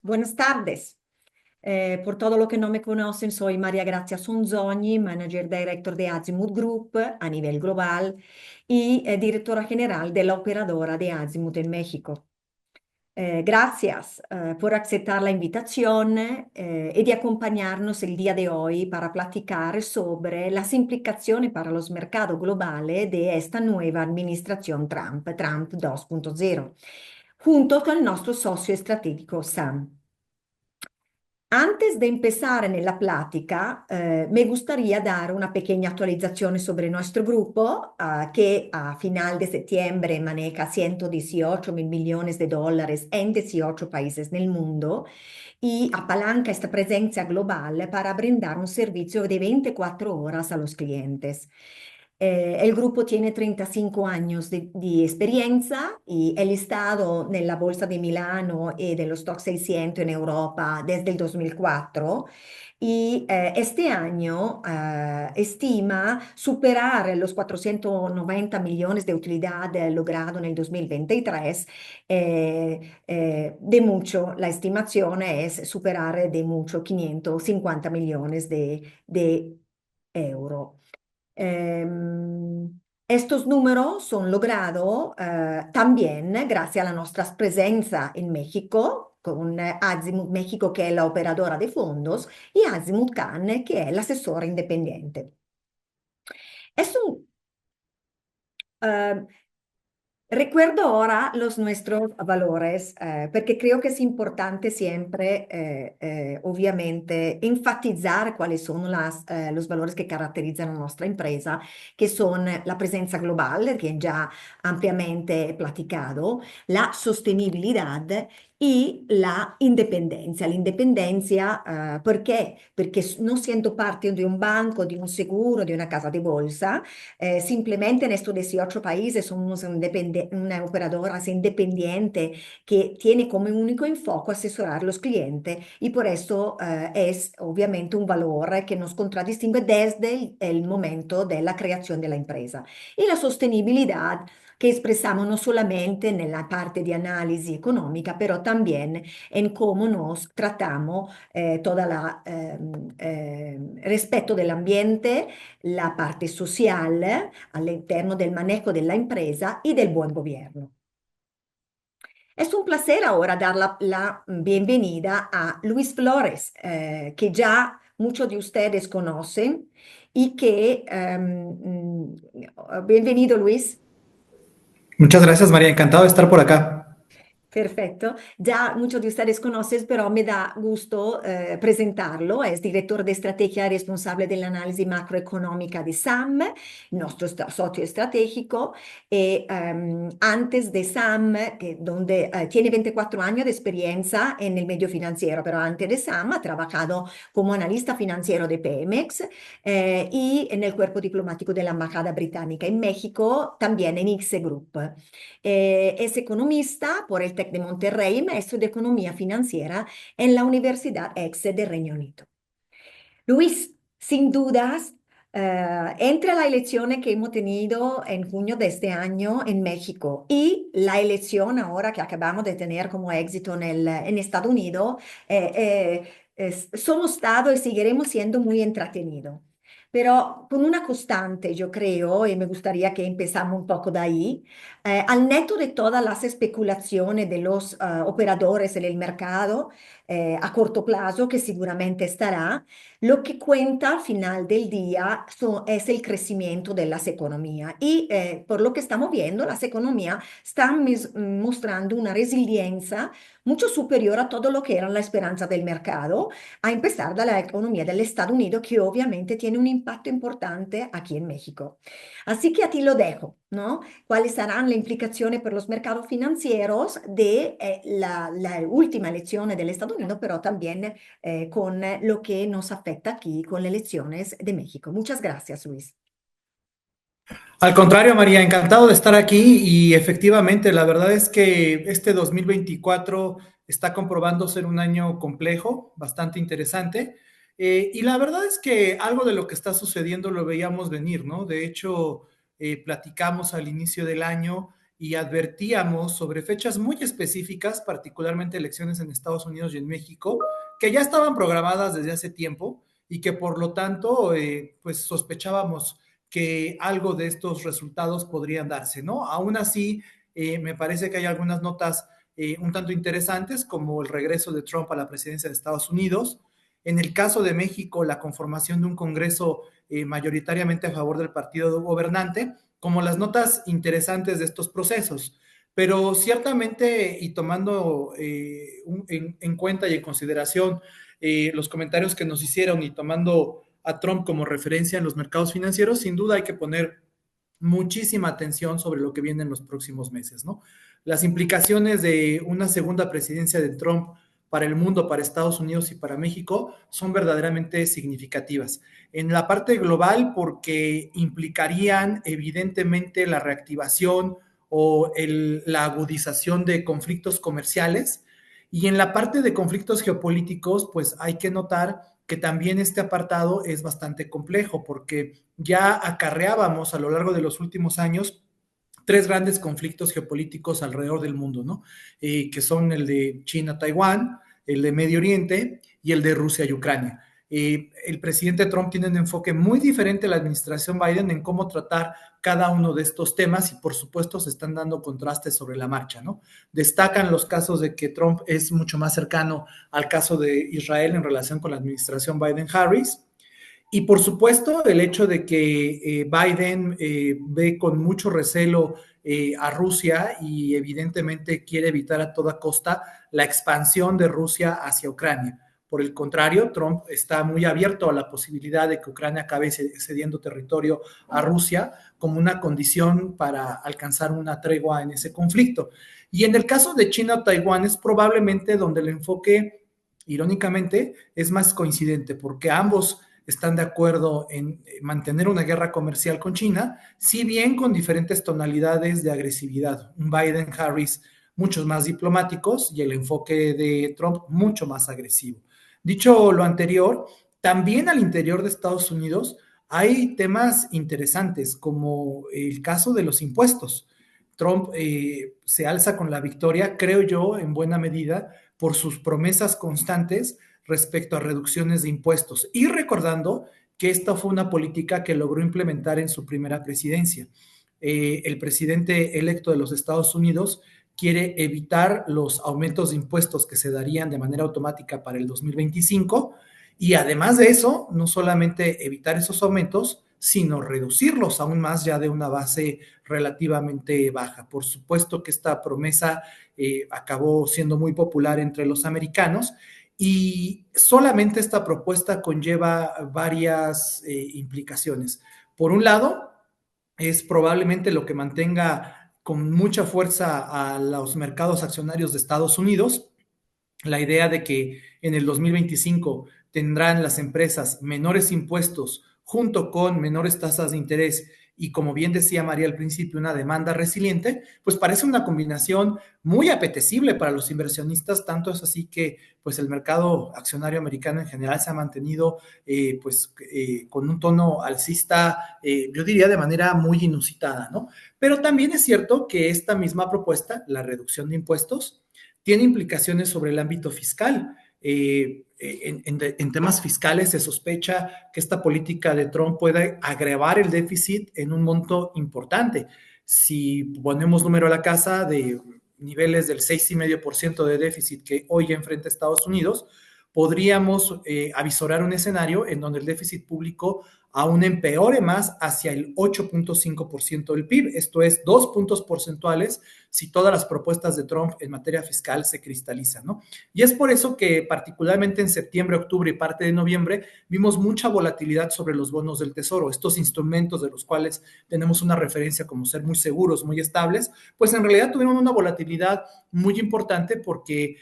Buenas tardes. Por todo lo que no me conocen, soy María Grazia Sonzogni, Manager Director de Azimut Group a nivel global y directora general de la operadora de Azimut en México. Gracias por aceptar la invitación y de acompañarnos el día de hoy para platicar sobre las implicaciones para los mercados globales de esta nueva administración Trump 2.0, junto con nuestro socio estratégico Sam. Antes de empezar en la plática, me gustaría dar una pequeña actualización sobre nuestro grupo, que a final de septiembre maneja 118 mil millones de dólares en 18 países en el mundo y apalanca esta presencia global para brindar un servicio de 24 horas a los clientes. El grupo tiene 35 años de experiencia y el listado en la Bolsa de Milano y de los Stock 600 en Europa desde el 2004 y este año estima superar los 490 millones de utilidad logrado en el 2023. De mucho, la estimación es superar de mucho 550 millones de euros. Estos números son logrados también gracias a la nuestra presencia en México, con Azimut México, que es la operadora de fondos, y Azimut Can, que es el asesor independiente. Es un, eh, Recuerdo ahora los nuestros valores, porque creo que es importante siempre, obviamente, enfatizar cuáles son los valores que caracterizan a nuestra empresa, que son la presencia global, que ya ampliamente he platicado, la sostenibilidad y la independencia. La independencia, ¿por qué? Porque no siendo parte de un banco, de un seguro, de una casa de bolsa, simplemente en estos 18 países somos una operadora así independiente que tiene como único enfoque asesorar a los clientes y por eso es obviamente un valor que nos contradistingue desde el momento de la creación de la empresa. Y la sostenibilidad que expresamos no solamente en la parte de análisis económica, pero también en cómo nos tratamos toda la respeto del ambiente, la parte social all'interno del manejo de la empresa y del buen gobierno. Es un placer ahora dar la bienvenida a Luis Flores, que ya muchos de ustedes conocen y que, bienvenido Luis. Muchas gracias, María. Encantado de estar por acá. Perfecto. Ya muchos de ustedes conocen, pero me da gusto presentarlo. Es director de estrategia y responsable del análisis macroeconómica de SAM, nuestro socio estratégico. Antes de SAM, donde tiene 24 años de experiencia en el medio financiero, pero antes de SAM ha trabajado como analista financiero de Pemex y en el cuerpo diplomático de la Embajada Británica en México, también en ICSE Group. Es economista por el TEC de Monterrey y maestro de economía financiera en la Universidad EXE de Reino Unido. Luis, sin dudas, entre la elección que hemos tenido en junio de este año en México y la elección ahora que acabamos de tener como éxito en Estados Unidos, somos estado y seguiremos siendo muy entretenidos. Pero con una constante, yo creo, y me gustaría que empezamos un poco de ahí, al neto de todas las especulaciones de los operadores en el mercado a corto plazo, que seguramente estará, lo que cuenta al final del día es el crecimiento de las economías. Y por lo que estamos viendo, las economías están mostrando una resiliencia mucho superior a todo lo que era la esperanza del mercado, a empezar de la economía del Estados Unidos, que obviamente tiene un impacto importante aquí en México. Así que a ti lo dejo, ¿no? ¿Cuáles serán las implicaciones por los mercados financieros de la última elección del Estados Unidos, pero también con lo que nos afecta aquí con las elecciones de México? Muchas gracias, Luis. Al contrario, María, encantado de estar aquí y efectivamente, la verdad es que este 2024 está comprobando ser un año complejo, bastante interesante. Y la verdad es que algo de lo que está sucediendo lo veíamos venir, ¿no? De hecho, platicamos al inicio del año y advertíamos sobre fechas muy específicas, particularmente elecciones en Estados Unidos y en México, que ya estaban programadas desde hace tiempo y que por lo tanto, pues sospechábamos que algo de estos resultados podrían darse, ¿no? Aún así, me parece que hay algunas notas un tanto interesantes, como el regreso de Trump a la presidencia de Estados Unidos. En el caso de México, la conformación de un Congreso mayoritariamente a favor del partido gobernante, como las notas interesantes de estos procesos. Pero ciertamente, y tomando en cuenta y en consideración los comentarios que nos hicieron y tomando a Trump como referencia en los mercados financieros, sin duda hay que poner muchísima atención sobre lo que viene en los próximos meses, ¿no? Las implicaciones de una segunda presidencia de Trump para el mundo, para Estados Unidos y para México son verdaderamente significativas. En la parte global, porque implicarían evidentemente la reactivación o la agudización de conflictos comerciales. Y en la parte de conflictos geopolíticos, pues hay que notar que también este apartado es bastante complejo, porque ya acarreábamos a lo largo de los últimos años tres grandes conflictos geopolíticos alrededor del mundo, ¿no? Que son el de China-Taiwán, el de Medio Oriente y el de Rusia y Ucrania. El presidente Trump tiene un enfoque muy diferente a la administración Biden en cómo tratar cada uno de estos temas y por supuesto se están dando contrastes sobre la marcha, ¿no? Destacan los casos de que Trump es mucho más cercano al caso de Israel en relación con la administración Biden-Harris. Y por supuesto, el hecho de que Biden ve con mucho recelo a Rusia y evidentemente quiere evitar a toda costa la expansión de Rusia hacia Ucrania. Por el contrario, Trump está muy abierto a la posibilidad de que Ucrania acabe cediendo territorio a Rusia como una condición para alcanzar una tregua en ese conflicto. Y en el caso de China-Taiwán es probablemente donde el enfoque, irónicamente, es más coincidente, porque ambos están de acuerdo en mantener una guerra comercial con China, si bien con diferentes tonalidades de agresividad. Un Biden-Harris muchos más diplomáticos y el enfoque de Trump mucho más agresivo. Dicho lo anterior, también al interior de Estados Unidos hay temas interesantes, como el caso de los impuestos. Trump se alza con la victoria, creo yo, en buena medida, por sus promesas constantes respecto a reducciones de impuestos y recordando que esta fue una política que logró implementar en su primera presidencia. El presidente electo de los Estados Unidos quiere evitar los aumentos de impuestos que se darían de manera automática para el 2025 y además de eso, no solamente evitar esos aumentos, sino reducirlos aún más ya de una base relativamente baja. Por supuesto que esta promesa acabó siendo muy popular entre los americanos y solamente esta propuesta conlleva varias implicaciones. Por un lado, es probablemente lo que mantenga con mucha fuerza a los mercados accionarios de Estados Unidos, la idea de que en el 2025 tendrán las empresas menores impuestos junto con menores tasas de interés y como bien decía María al principio, una demanda resiliente, pues parece una combinación muy apetecible para los inversionistas, tanto es así que pues el mercado accionario americano en general se ha mantenido con un tono alcista, yo diría de manera muy inusitada, ¿no? Pero también es cierto que esta misma propuesta, la reducción de impuestos, tiene implicaciones sobre el ámbito fiscal. En temas fiscales se sospecha que esta política de Trump puede agravar el déficit en un monto importante. Si ponemos número a la casa de niveles del 6,5% de déficit que hoy enfrenta Estados Unidos, podríamos avisorar un escenario en donde el déficit público aún empeore más hacia el 8,5% del PIB. Esto es 2 puntos porcentuales si todas las propuestas de Trump en materia fiscal se cristalizan, ¿no? Y es por eso que particularmente en septiembre, octubre y parte de noviembre vimos mucha volatilidad sobre los bonos del Tesoro, estos instrumentos de los cuales tenemos una referencia como ser muy seguros, muy estables, pues en realidad tuvieron una volatilidad muy importante porque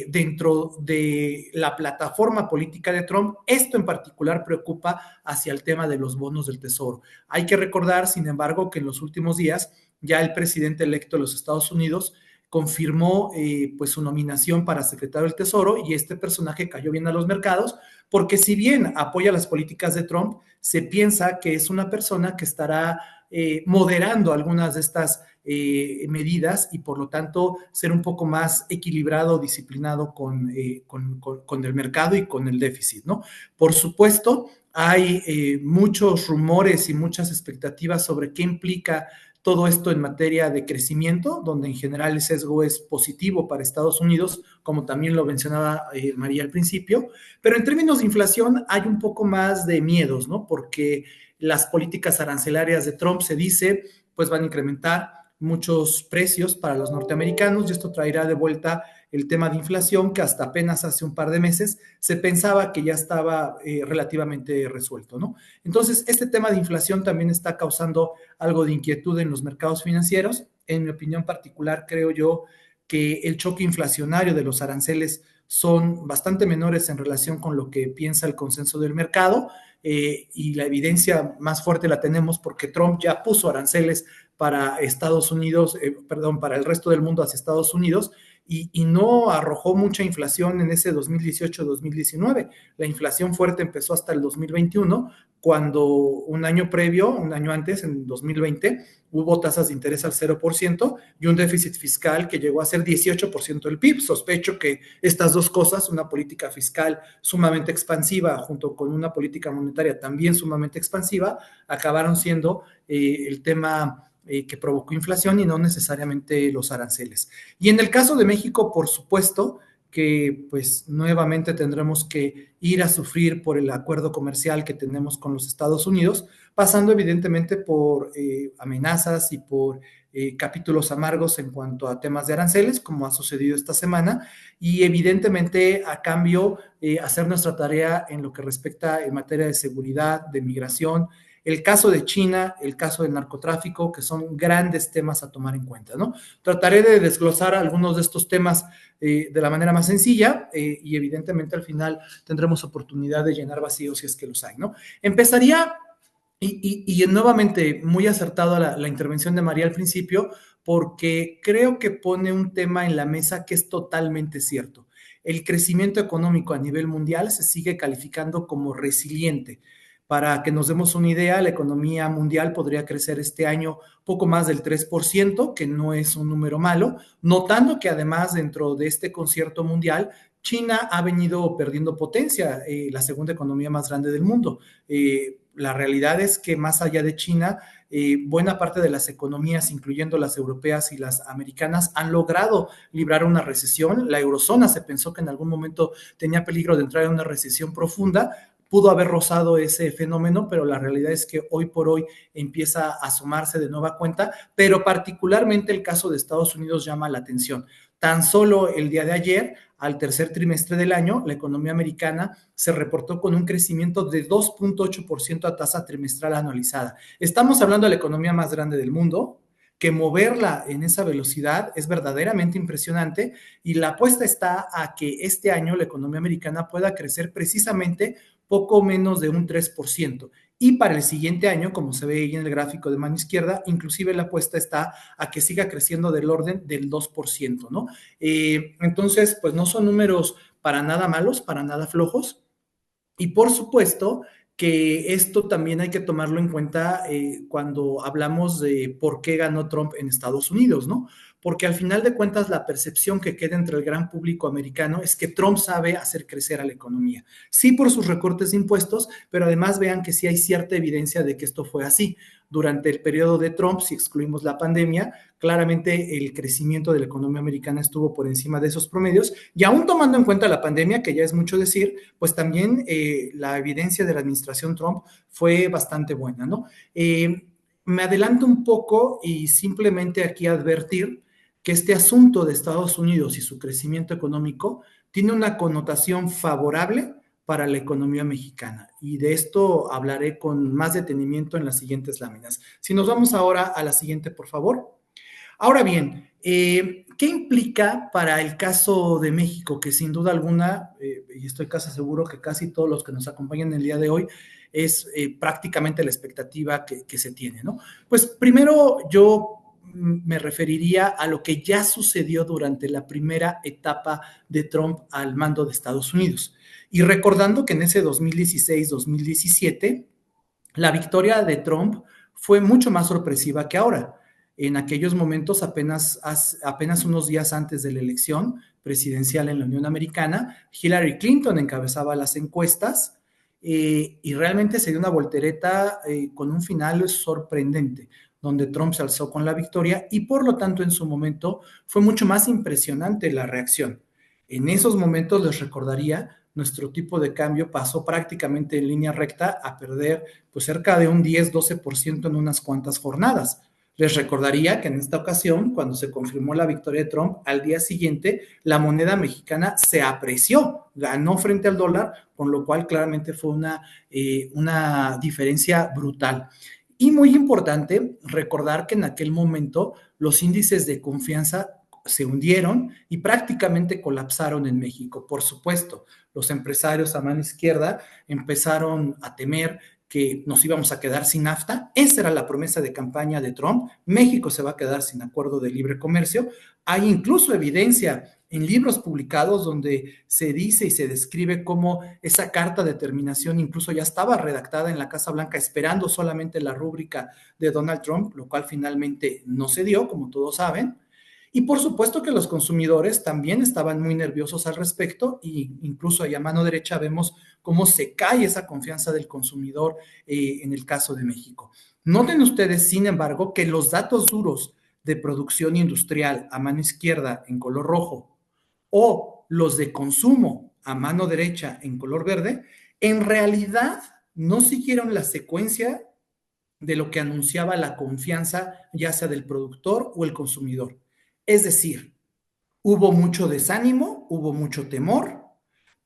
dentro de la plataforma política de Trump, esto en particular preocupa hacia el tema de los bonos del Tesoro. Hay que recordar, sin embargo, que en los últimos días ya el presidente electo de los Estados Unidos confirmó pues su nominación para secretario del Tesoro y este personaje cayó bien a los mercados porque si bien apoya las políticas de Trump, se piensa que es una persona que estará moderando algunas de estas medidas y por lo tanto ser un poco más equilibrado, disciplinado con el mercado y con el déficit, ¿no? Por supuesto, hay muchos rumores y muchas expectativas sobre qué implica todo esto en materia de crecimiento, donde en general el sesgo es positivo para Estados Unidos, como también lo mencionaba María al principio, pero en términos de inflación hay un poco más de miedos, ¿no? Porque las políticas arancelarias de Trump se dice, pues van a incrementar muchos precios para los norteamericanos y esto traerá de vuelta el tema de inflación que hasta apenas hace un par de meses se pensaba que ya estaba relativamente resuelto, ¿no? Entonces, este tema de inflación también está causando algo de inquietud en los mercados financieros. En mi opinión particular, creo yo que el choque inflacionario de los aranceles son bastante menores en relación con lo que piensa el consenso del mercado y la evidencia más fuerte la tenemos porque Trump ya puso aranceles para Estados Unidos, perdón, para el resto del mundo hacia Estados Unidos y no arrojó mucha inflación en ese 2018-2019. La inflación fuerte empezó hasta el 2021, cuando un año previo, un año antes, en 2020, hubo tasas de interés al 0% y un déficit fiscal que llegó a ser 18% del PIB. Sospecho que estas dos cosas, una política fiscal sumamente expansiva junto con una política monetaria también sumamente expansiva, acabaron siendo el tema que provocó inflación y no necesariamente los aranceles. Y en el caso de México, por supuesto, que pues nuevamente tendremos que ir a sufrir por el acuerdo comercial que tenemos con los Estados Unidos, pasando evidentemente por amenazas y por capítulos amargos en cuanto a temas de aranceles, como ha sucedido esta semana, y evidentemente a cambio hacer nuestra tarea en lo que respecta en materia de seguridad, de migración, el caso de China, el caso del narcotráfico, que son grandes temas a tomar en cuenta, ¿no? Trataré de desglosar algunos de estos temas de la manera más sencilla y evidentemente al final tendremos oportunidad de llenar vacíos si es que los hay, ¿no? Empezaría, y nuevamente muy acertada la intervención de María al principio, porque creo que pone un tema en la mesa que es totalmente cierto. El crecimiento económico a nivel mundial se sigue calificando como resiliente. Para que nos demos una idea, la economía mundial podría crecer este año poco más del 3%, que no es un número malo, notando que además dentro de este concierto mundial, China ha venido perdiendo potencia, la segunda economía más grande del mundo. La realidad es que más allá de China, buena parte de las economías, incluyendo las europeas y las americanas, han logrado librar una recesión. La eurozona se pensó que en algún momento tenía peligro de entrar en una recesión profunda, pudo haber rozado ese fenómeno, pero la realidad es que hoy por hoy empieza a asomarse de nueva cuenta, pero particularmente el caso de Estados Unidos llama la atención. Tan solo el día de ayer, al tercer trimestre del año, la economía americana se reportó con un crecimiento de 2.8% a tasa trimestral anualizada. Estamos hablando de la economía más grande del mundo, que moverla en esa velocidad es verdaderamente impresionante y la apuesta está a que este año la economía americana pueda crecer precisamente poco menos de un 3%. Y para el siguiente año, como se ve ahí en el gráfico de mano izquierda, inclusive la apuesta está a que siga creciendo del orden del 2%, ¿no? Entonces, pues no son números para nada malos, para nada flojos. Y por supuesto que esto también hay que tomarlo en cuenta cuando hablamos de por qué ganó Trump en Estados Unidos, ¿no? Porque al final de cuentas la percepción que queda entre el gran público americano es que Trump sabe hacer crecer a la economía. Sí por sus recortes de impuestos, pero además vean que sí hay cierta evidencia de que esto fue así. Durante el periodo de Trump, si excluimos la pandemia, claramente el crecimiento de la economía americana estuvo por encima de esos promedios y aún tomando en cuenta la pandemia, que ya es mucho decir, pues también la evidencia de la administración Trump fue bastante buena, ¿no? Me adelanto un poco y simplemente aquí advertir que este asunto de Estados Unidos y su crecimiento económico tiene una connotación favorable para la economía mexicana. Y de esto hablaré con más detenimiento en las siguientes láminas. Si nos vamos ahora a la siguiente, por favor. Ahora bien, ¿qué implica para el caso de México? Que sin duda alguna, y estoy casi seguro que casi todos los que nos acompañan el día de hoy, es prácticamente la expectativa que se tiene, ¿no? Pues primero yo me referiría a lo que ya sucedió durante la primera etapa de Trump al mando de Estados Unidos. Y recordando que en ese 2016-2017, la victoria de Trump fue mucho más sorpresiva que ahora. En aquellos momentos, apenas unos días antes de la elección presidencial en la Unión Americana, Hillary Clinton encabezaba las encuestas y realmente se dio una voltereta con un final sorprendente, donde Trump se alzó con la victoria y por lo tanto en su momento fue mucho más impresionante la reacción. En esos momentos les recordaría, nuestro tipo de cambio pasó prácticamente en línea recta a perder pues cerca de un 10-12% en unas cuantas jornadas. Les recordaría que en esta ocasión, cuando se confirmó la victoria de Trump, al día siguiente la moneda mexicana se apreció, ganó frente al dólar, con lo cual claramente fue una diferencia brutal. Y muy importante recordar que en aquel momento los índices de confianza se hundieron y prácticamente colapsaron en México. Por supuesto, los empresarios a mano izquierda empezaron a temer que nos íbamos a quedar sin NAFTA. Esa era la promesa de campaña de Trump. México se va a quedar sin acuerdo de libre comercio. Hay incluso evidencia en libros publicados donde se dice y se describe cómo esa carta de terminación incluso ya estaba redactada en la Casa Blanca esperando solamente la rúbrica de Donald Trump, lo cual finalmente no se dio, como todos saben. Y por supuesto que los consumidores también estaban muy nerviosos al respecto e incluso ahí a mano derecha vemos cómo se cae esa confianza del consumidor en el caso de México. Noten ustedes, sin embargo, que los datos duros de producción industrial a mano izquierda en color rojo o los de consumo a mano derecha en color verde, en realidad no siguieron la secuencia de lo que anunciaba la confianza, ya sea del productor o el consumidor. Es decir, hubo mucho desánimo, hubo mucho temor,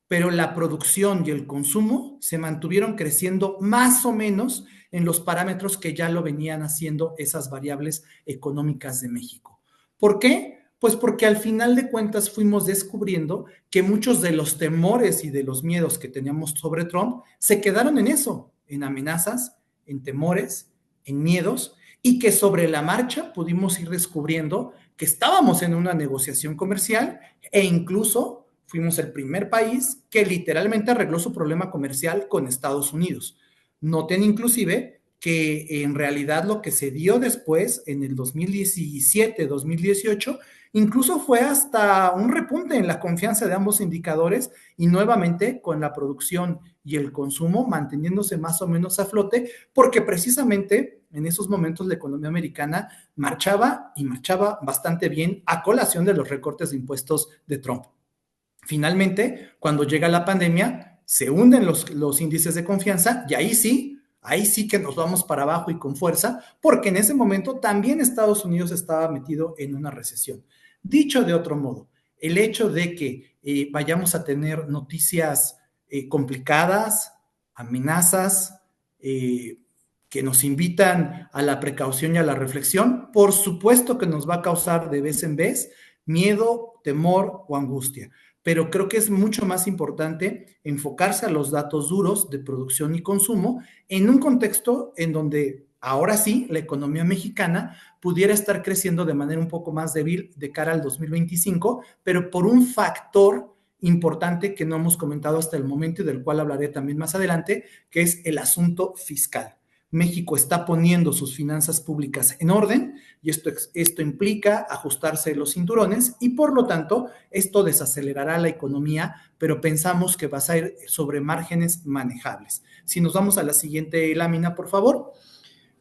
pero la producción y el consumo se mantuvieron creciendo más o menos en los parámetros que ya lo venían haciendo esas variables económicas de México. ¿Por qué? Pues porque al final de cuentas fuimos descubriendo que muchos de los temores y de los miedos que teníamos sobre Trump se quedaron en eso, en amenazas, en temores, en miedos, y que sobre la marcha pudimos ir descubriendo que estábamos en una negociación comercial e incluso fuimos el primer país que literalmente arregló su problema comercial con Estados Unidos. Noten inclusive que en realidad lo que se dio después, en el 2017-2018, incluso fue hasta un repunte en la confianza de ambos indicadores y nuevamente con la producción y el consumo manteniéndose más o menos a flote, porque precisamente en esos momentos la economía americana marchaba y marchaba bastante bien a colación de los recortes de impuestos de Trump. Finalmente, cuando llega la pandemia, se hunden los índices de confianza y ahí sí que nos vamos para abajo y con fuerza, porque en ese momento también Estados Unidos estaba metido en una recesión. Dicho de otro modo, el hecho de que vayamos a tener noticias complicadas, amenazas, que nos invitan a la precaución y a la reflexión, por supuesto que nos va a causar de vez en vez miedo, temor o angustia. Pero creo que es mucho más importante enfocarse a los datos duros de producción y consumo en un contexto en donde ahora sí la economía mexicana pudiera estar creciendo de manera un poco más débil de cara al 2025, pero por un factor importante que no hemos comentado hasta el momento y del cual hablaré también más adelante, que es el asunto fiscal. México está poniendo sus finanzas públicas en orden y esto implica ajustarse los cinturones y por lo tanto esto desacelerará la economía, pero pensamos que va a ser sobre márgenes manejables. Si nos vamos a la siguiente lámina, por favor.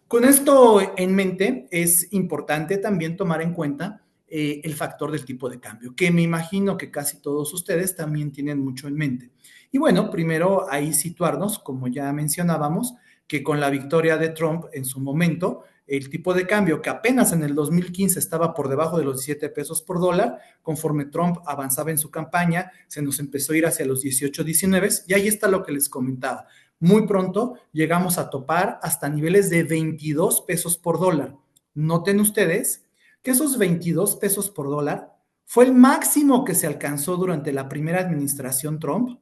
Con esto en mente, es importante también tomar en cuenta el factor del tipo de cambio, que me imagino que casi todos ustedes también tienen mucho en mente. Y bueno, primero ahí situarnos, como ya mencionábamos, que con la victoria de Trump en su momento, el tipo de cambio que apenas en el 2015 estaba por debajo de los 17 pesos por dólar, conforme Trump avanzaba en su campaña, se nos empezó a ir hacia los 18, 19, y ahí está lo que les comentaba. Muy pronto llegamos a topar hasta niveles de 22 pesos por dólar. Noten ustedes que esos 22 pesos por dólar fue el máximo que se alcanzó durante la primera administración Trump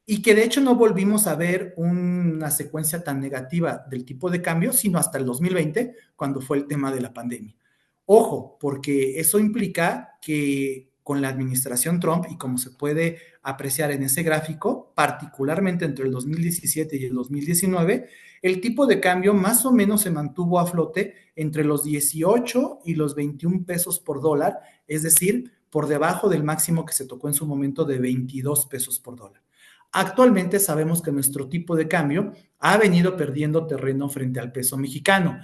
y que de hecho no volvimos a ver una secuencia tan negativa del tipo de cambio, sino hasta el 2020, cuando fue el tema de la pandemia. Ojo, porque eso implica que con la administración Trump, y como se puede apreciar en ese gráfico, particularmente entre el 2017 y el 2019, el tipo de cambio más o menos se mantuvo a flote entre los 18 y los 21 pesos por dólar, es decir, por debajo del máximo que se tocó en su momento de 22 pesos por dólar. Actualmente sabemos que nuestro tipo de cambio ha venido perdiendo terreno frente al peso mexicano,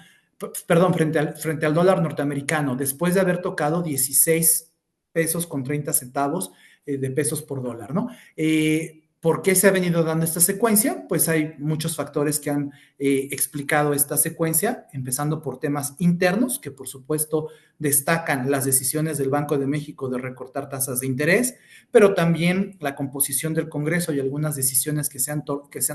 perdón, frente al dólar norteamericano, después de haber tocado 16 pesos con 30 centavos de pesos por dólar, ¿no? ¿Por qué se ha venido dando esta secuencia? Pues hay muchos factores que han explicado esta secuencia, empezando por temas internos, que por supuesto destacan las decisiones del Banco de México de recortar tasas de interés, pero también la composición del Congreso y algunas decisiones que se han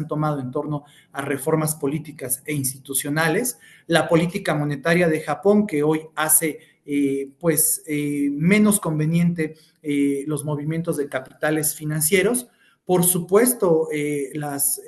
tomado en torno a reformas políticas e institucionales, la política monetaria de Japón, que hoy hace menos conveniente los movimientos de capitales financieros. Por supuesto, las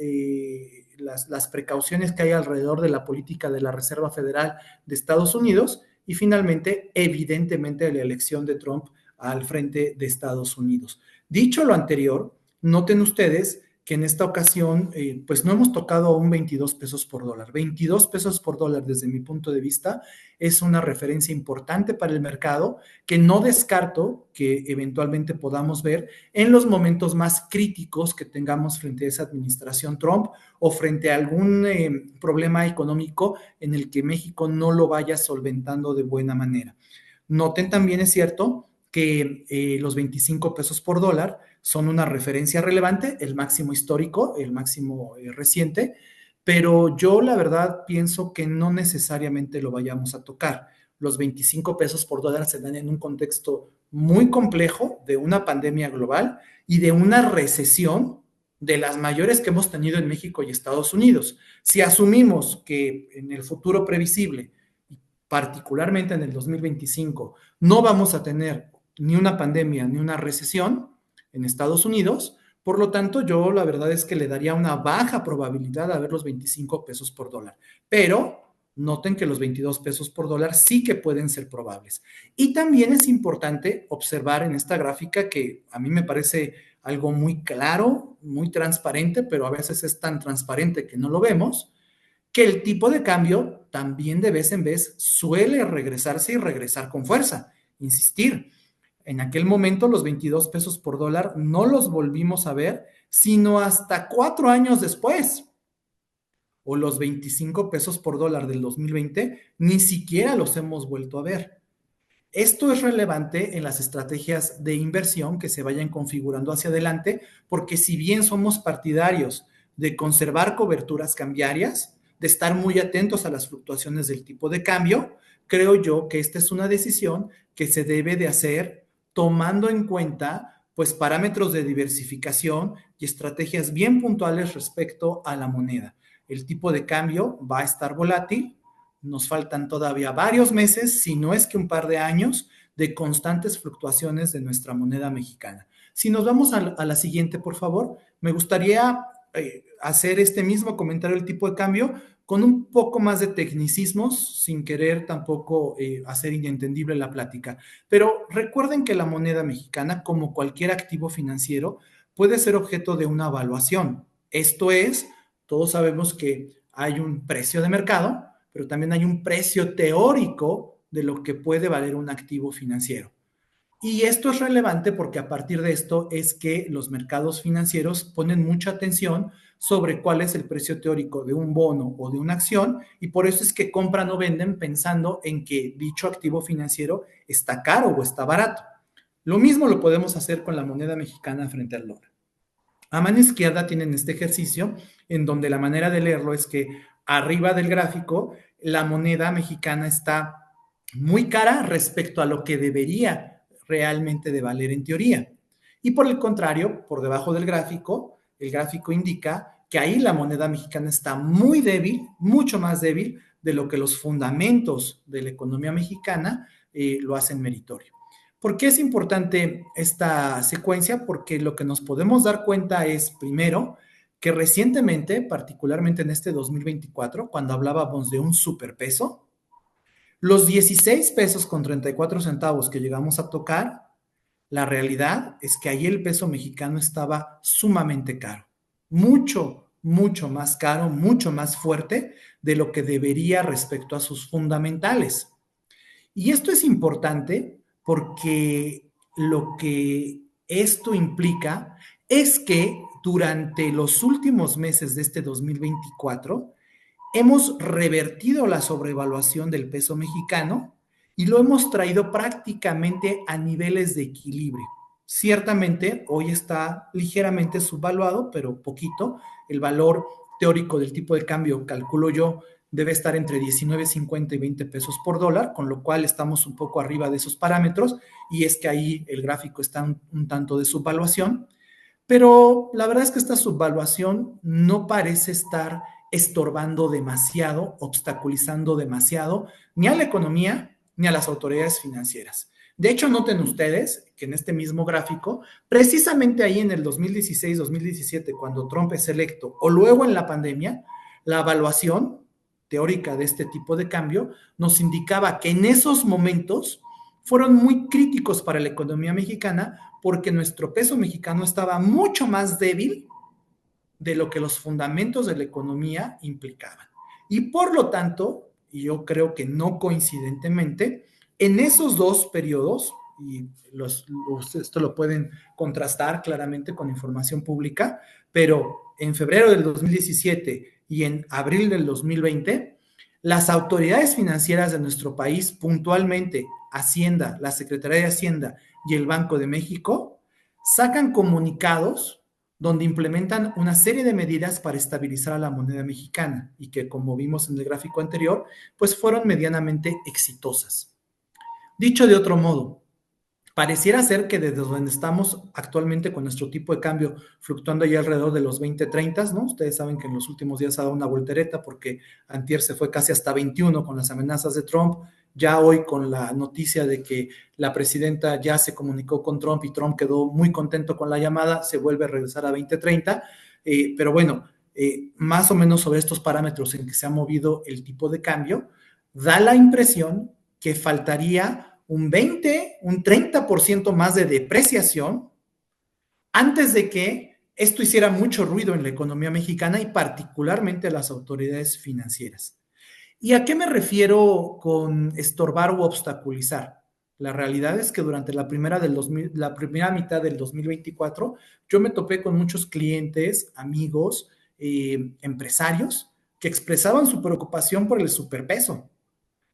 precauciones que hay alrededor de la política de la Reserva Federal de Estados Unidos y finalmente, evidentemente, la elección de Trump al frente de Estados Unidos. Dicho lo anterior, noten ustedes que en esta ocasión, pues no hemos tocado aún 22 pesos por dólar. 22 pesos por dólar, desde mi punto de vista, es una referencia importante para el mercado que no descarto que eventualmente podamos ver en los momentos más críticos que tengamos frente a esa administración Trump o frente a algún problema económico en el que México no lo vaya solventando de buena manera. Noten también, es cierto, que los 25 pesos por dólar son una referencia relevante, el máximo histórico, el máximo reciente, pero yo la verdad pienso que no necesariamente lo vayamos a tocar. Los 25 pesos por dólar se dan en un contexto muy complejo de una pandemia global y de una recesión de las mayores que hemos tenido en México y Estados Unidos. Si asumimos que en el futuro previsible, particularmente en el 2025, no vamos a tener ni una pandemia ni una recesión en Estados Unidos, por lo tanto, yo la verdad es que le daría una baja probabilidad a ver los 25 pesos por dólar. Pero noten que los 22 pesos por dólar sí que pueden ser probables. Y también es importante observar en esta gráfica que a mí me parece algo muy claro, muy transparente, pero a veces es tan transparente que no lo vemos, que el tipo de cambio también de vez en vez suele regresarse y regresar con fuerza. Insistir, en aquel momento los 22 pesos por dólar no los volvimos a ver, sino hasta 4 años después. O los 25 pesos por dólar del 2020 ni siquiera los hemos vuelto a ver. Esto es relevante en las estrategias de inversión que se vayan configurando hacia adelante, porque si bien somos partidarios de conservar coberturas cambiarias, de estar muy atentos a las fluctuaciones del tipo de cambio, creo yo que esta es una decisión que se debe de hacer tomando en cuenta pues parámetros de diversificación y estrategias bien puntuales respecto a la moneda. El tipo de cambio va a estar volátil, nos faltan todavía varios meses, si no es que un par de años, de constantes fluctuaciones de nuestra moneda mexicana. Si nos vamos a la siguiente, por favor, me gustaría hacer este mismo comentario del tipo de cambio con un poco más de tecnicismos, sin querer tampoco hacer inentendible la plática. Pero recuerden que la moneda mexicana, como cualquier activo financiero, puede ser objeto de una evaluación. Esto es, todos sabemos que hay un precio de mercado, pero también hay un precio teórico de lo que puede valer un activo financiero. Y esto es relevante porque a partir de esto es que los mercados financieros ponen mucha atención sobre cuál es el precio teórico de un bono o de una acción, y por eso es que compran o venden pensando en que dicho activo financiero está caro o está barato. Lo mismo lo podemos hacer con la moneda mexicana frente al dólar. A mano izquierda tienen este ejercicio en donde la manera de leerlo es que arriba del gráfico la moneda mexicana está muy cara respecto a lo que debería realmente de valer en teoría. Y por el contrario, por debajo del gráfico, el gráfico indica que ahí la moneda mexicana está muy débil, mucho más débil de lo que los fundamentos de la economía mexicana lo hacen meritorio. ¿Por qué es importante esta secuencia? Porque lo que nos podemos dar cuenta es, primero, que recientemente, particularmente en este 2024, cuando hablábamos de un superpeso, los 16 pesos con 34 centavos que llegamos a tocar La realidad es que ahí el peso mexicano estaba sumamente caro, mucho, mucho más caro, mucho más fuerte de lo que debería respecto a sus fundamentales. Y esto es importante porque lo que esto implica es que durante los últimos meses de este 2024 hemos revertido la sobrevaluación del peso mexicano y lo hemos traído prácticamente a niveles de equilibrio. Ciertamente, hoy está ligeramente subvaluado, pero poquito. El valor teórico del tipo de cambio, calculo yo, debe estar entre 19.50 y 20 pesos por dólar, con lo cual estamos un poco arriba de esos parámetros, y es que ahí el gráfico está un tanto de subvaluación. Pero la verdad es que esta subvaluación no parece estar estorbando demasiado, obstaculizando demasiado, ni a la economía ni a las autoridades financieras. De hecho, noten ustedes que en este mismo gráfico, precisamente ahí en el 2016-2017, cuando Trump es electo, o luego en la pandemia, la evaluación teórica de este tipo de cambio nos indicaba que en esos momentos fueron muy críticos para la economía mexicana porque nuestro peso mexicano estaba mucho más débil de lo que los fundamentos de la economía implicaban. Y por lo tanto, y yo creo que no coincidentemente, en esos dos periodos, y esto lo pueden contrastar claramente con información pública, pero en febrero del 2017 y en abril del 2020, las autoridades financieras de nuestro país, puntualmente Hacienda, la Secretaría de Hacienda y el Banco de México, sacan comunicados donde implementan una serie de medidas para estabilizar a la moneda mexicana y que, como vimos en el gráfico anterior, pues fueron medianamente exitosas. Dicho de otro modo, pareciera ser que desde donde estamos actualmente con nuestro tipo de cambio fluctuando ya alrededor de los 20-30, ¿no? Ustedes saben que en los últimos días ha dado una voltereta porque antier se fue casi hasta 21 con las amenazas de Trump. Ya hoy con la noticia de que la presidenta ya se comunicó con Trump y Trump quedó muy contento con la llamada, se vuelve a regresar a 20-30, pero bueno, más o menos sobre estos parámetros en que se ha movido el tipo de cambio, da la impresión que faltaría un 20, un 30% más de depreciación antes de que esto hiciera mucho ruido en la economía mexicana y particularmente a las autoridades financieras. ¿Y a qué me refiero con estorbar u obstaculizar? La realidad es que durante la primera mitad del 2024 yo me topé con muchos clientes, amigos, empresarios que expresaban su preocupación por el superpeso,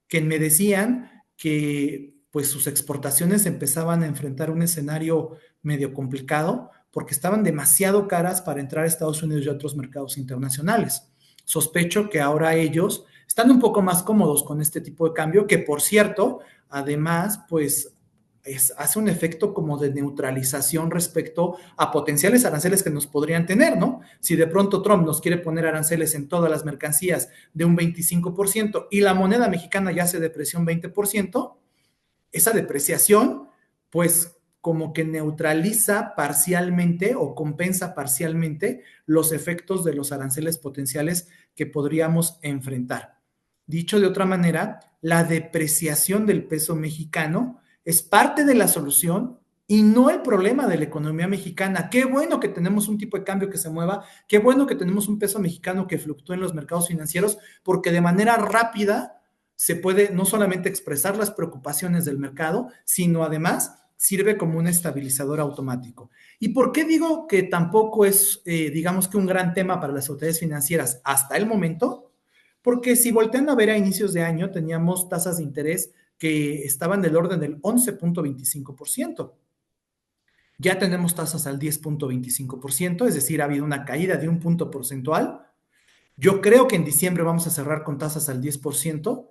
que me decían que pues sus exportaciones empezaban a enfrentar un escenario medio complicado porque estaban demasiado caras para entrar a Estados Unidos y a otros mercados internacionales. Sospecho que ahora ellos están un poco más cómodos con este tipo de cambio, que por cierto, además, pues hace un efecto como de neutralización respecto a potenciales aranceles que nos podrían tener, ¿no? Si de pronto Trump nos quiere poner aranceles en todas las mercancías de un 25% y la moneda mexicana ya se depreció un 20%, esa depreciación, pues como que neutraliza parcialmente o compensa parcialmente los efectos de los aranceles potenciales que podríamos enfrentar. Dicho de otra manera, la depreciación del peso mexicano es parte de la solución y no el problema de la economía mexicana. Qué bueno que tenemos un tipo de cambio que se mueva, qué bueno que tenemos un peso mexicano que fluctúe en los mercados financieros, porque de manera rápida se puede no solamente expresar las preocupaciones del mercado, sino además sirve como un estabilizador automático. ¿Y por qué digo que tampoco es, digamos que un gran tema para las autoridades financieras hasta el momento? Porque si voltean a ver a inicios de año, teníamos tasas de interés que estaban del orden del 11.25%. Ya tenemos tasas al 10.25%, es decir, ha habido una caída de un punto porcentual. Yo creo que en diciembre vamos a cerrar con tasas al 10%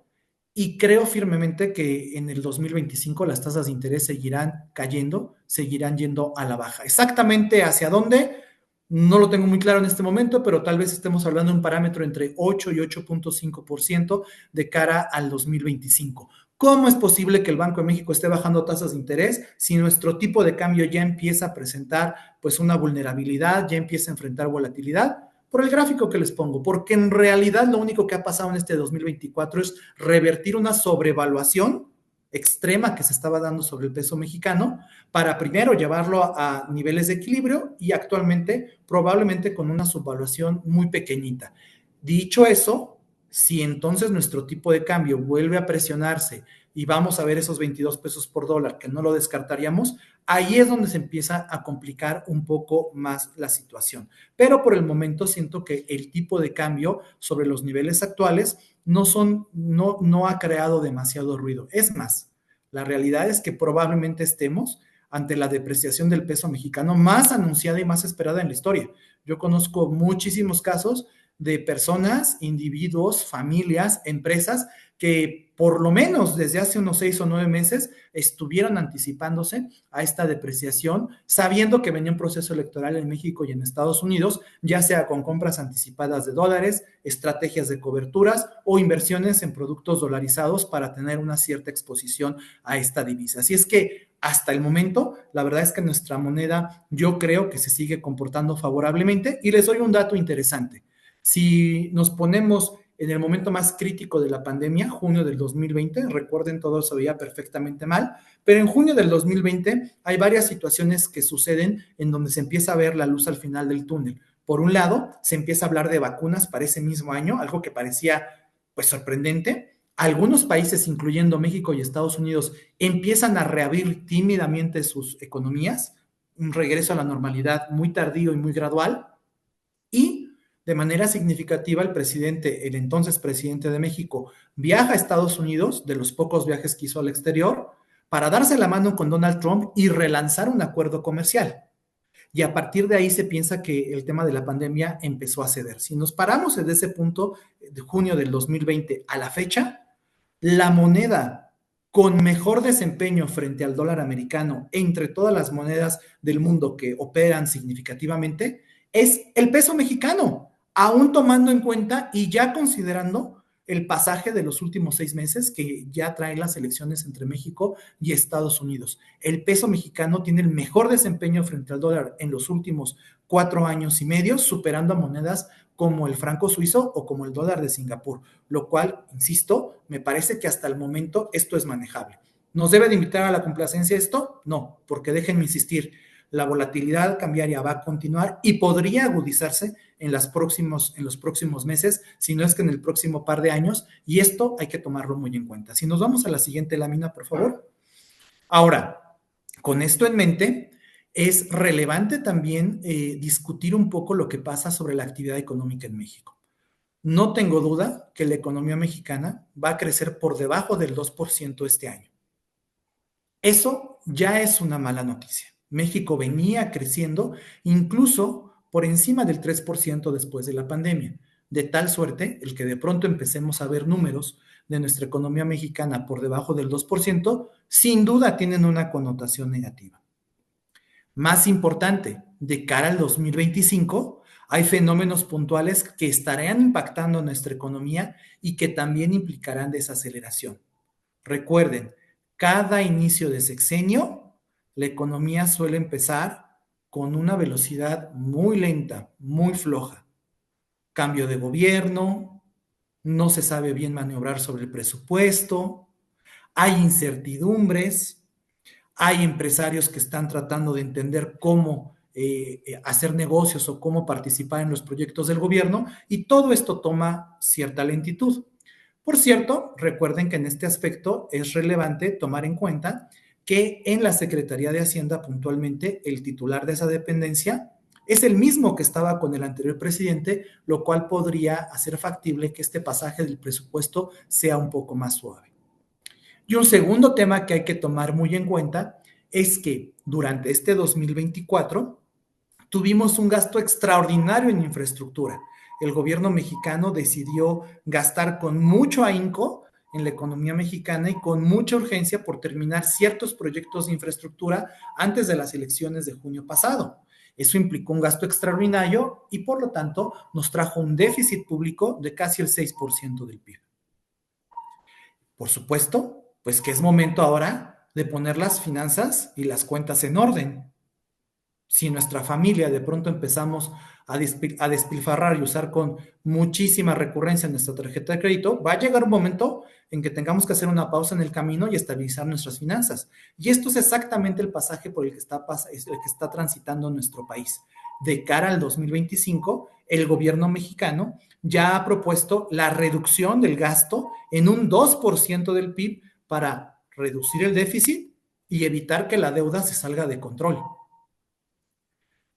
y creo firmemente que en el 2025 las tasas de interés seguirán cayendo, seguirán yendo a la baja. Exactamente hacia dónde, no lo tengo muy claro en este momento, pero tal vez estemos hablando de un parámetro entre 8 y 8.5% de cara al 2025. ¿Cómo es posible que el Banco de México esté bajando tasas de interés si nuestro tipo de cambio ya empieza a presentar pues una vulnerabilidad, ya empieza a enfrentar volatilidad? Por el gráfico que les pongo, porque en realidad lo único que ha pasado en este 2024 es revertir una sobrevaluación extrema que se estaba dando sobre el peso mexicano para primero llevarlo a niveles de equilibrio y actualmente probablemente con una subvaluación muy pequeñita. Dicho eso, si entonces nuestro tipo de cambio vuelve a presionarse y vamos a ver esos 22 pesos por dólar, que no lo descartaríamos, ahí es donde se empieza a complicar un poco más la situación. Pero por el momento siento que el tipo de cambio sobre los niveles actuales no ha creado demasiado ruido. Es más, la realidad es que probablemente estemos ante la depreciación del peso mexicano más anunciada y más esperada en la historia. Yo conozco muchísimos casos de personas, individuos, familias, empresas que por lo menos desde hace unos 6 o 9 meses estuvieron anticipándose a esta depreciación, sabiendo que venía un proceso electoral en México y en Estados Unidos, ya sea con compras anticipadas de dólares, estrategias de coberturas o inversiones en productos dolarizados para tener una cierta exposición a esta divisa. Así es que hasta el momento, la verdad es que nuestra moneda yo creo que se sigue comportando favorablemente y les doy un dato interesante. Si nos ponemos en el momento más crítico de la pandemia, junio del 2020, recuerden, todo se veía perfectamente mal, pero en junio del 2020 hay varias situaciones que suceden en donde se empieza a ver la luz al final del túnel. Por un lado, se empieza a hablar de vacunas para ese mismo año, algo que parecía pues sorprendente. Algunos países, incluyendo México y Estados Unidos, empiezan a reabrir tímidamente sus economías, un regreso a la normalidad muy tardío y muy gradual, y de manera significativa el entonces presidente de México, viaja a Estados Unidos, de los pocos viajes que hizo al exterior, para darse la mano con Donald Trump y relanzar un acuerdo comercial. Y a partir de ahí se piensa que el tema de la pandemia empezó a ceder. Si nos paramos desde ese punto de junio del 2020 a la fecha, la moneda con mejor desempeño frente al dólar americano entre todas las monedas del mundo que operan significativamente es el peso mexicano, aún tomando en cuenta y ya considerando el pasaje de los últimos 6 meses que ya traen las elecciones entre México y Estados Unidos. El peso mexicano tiene el mejor desempeño frente al dólar en los últimos 4 años y medio, superando a monedas como el franco suizo o como el dólar de Singapur, lo cual, insisto, me parece que hasta el momento esto es manejable. ¿Nos debe de invitar a la complacencia esto? No, porque déjenme insistir, la volatilidad cambiaria va a continuar y podría agudizarse en los próximos meses, si no es que en el próximo par de años, y esto hay que tomarlo muy en cuenta. Si nos vamos a la siguiente lámina, por favor. Ahora, con esto en mente, es relevante también discutir un poco lo que pasa sobre la actividad económica en México. No tengo duda que la economía mexicana va a crecer por debajo del 2% este año. Eso ya es una mala noticia. México venía creciendo incluso por encima del 3% después de la pandemia, de tal suerte el que de pronto empecemos a ver números de nuestra economía mexicana por debajo del 2%, sin duda tienen una connotación negativa. Más importante, de cara al 2025, hay fenómenos puntuales que estarán impactando nuestra economía y que también implicarán desaceleración. Recuerden, cada inicio de sexenio, la economía suele empezar con una velocidad muy lenta, muy floja. Cambio de gobierno, no se sabe bien maniobrar sobre el presupuesto, hay incertidumbres, hay empresarios que están tratando de entender cómo hacer negocios o cómo participar en los proyectos del gobierno y todo esto toma cierta lentitud. Por cierto, recuerden que en este aspecto es relevante tomar en cuenta que en la Secretaría de Hacienda puntualmente el titular de esa dependencia es el mismo que estaba con el anterior presidente, lo cual podría hacer factible que este pasaje del presupuesto sea un poco más suave. Y un segundo tema que hay que tomar muy en cuenta es que durante este 2024 tuvimos un gasto extraordinario en infraestructura. El gobierno mexicano decidió gastar con mucho ahínco en la economía mexicana y con mucha urgencia por terminar ciertos proyectos de infraestructura antes de las elecciones de junio pasado. Eso implicó un gasto extraordinario y por lo tanto nos trajo un déficit público de casi el 6% del PIB. Por supuesto, pues que es momento ahora de poner las finanzas y las cuentas en orden. Si nuestra familia de pronto empezamos a despilfarrar y usar con muchísima recurrencia nuestra tarjeta de crédito, va a llegar un momento en que tengamos que hacer una pausa en el camino y estabilizar nuestras finanzas. Y esto es exactamente el pasaje por el que está transitando nuestro país. De cara al 2025, el gobierno mexicano ya ha propuesto la reducción del gasto en un 2% del PIB para reducir el déficit y evitar que la deuda se salga de control.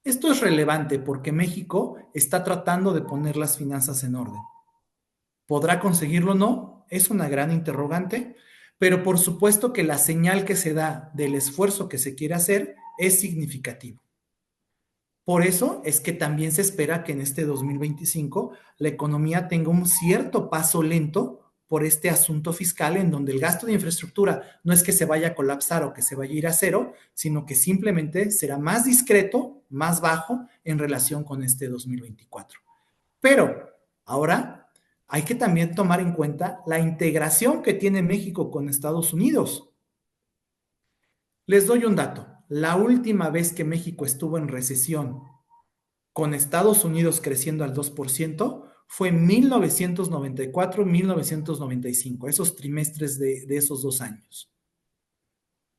Esto es relevante porque México está tratando de poner las finanzas en orden. ¿Podrá conseguirlo o no? Es una gran interrogante, pero por supuesto que la señal que se da del esfuerzo que se quiere hacer es significativo. Por eso es que también se espera que en este 2025 la economía tenga un cierto paso lento por este asunto fiscal en donde el gasto de infraestructura no es que se vaya a colapsar o que se vaya a ir a cero, sino que simplemente será más discreto, más bajo en relación con este 2024. Pero ahora hay que también tomar en cuenta la integración que tiene México con Estados Unidos. Les doy un dato. La última vez que México estuvo en recesión con Estados Unidos creciendo al 2%, fue en 1994-1995, esos trimestres de esos 2 años.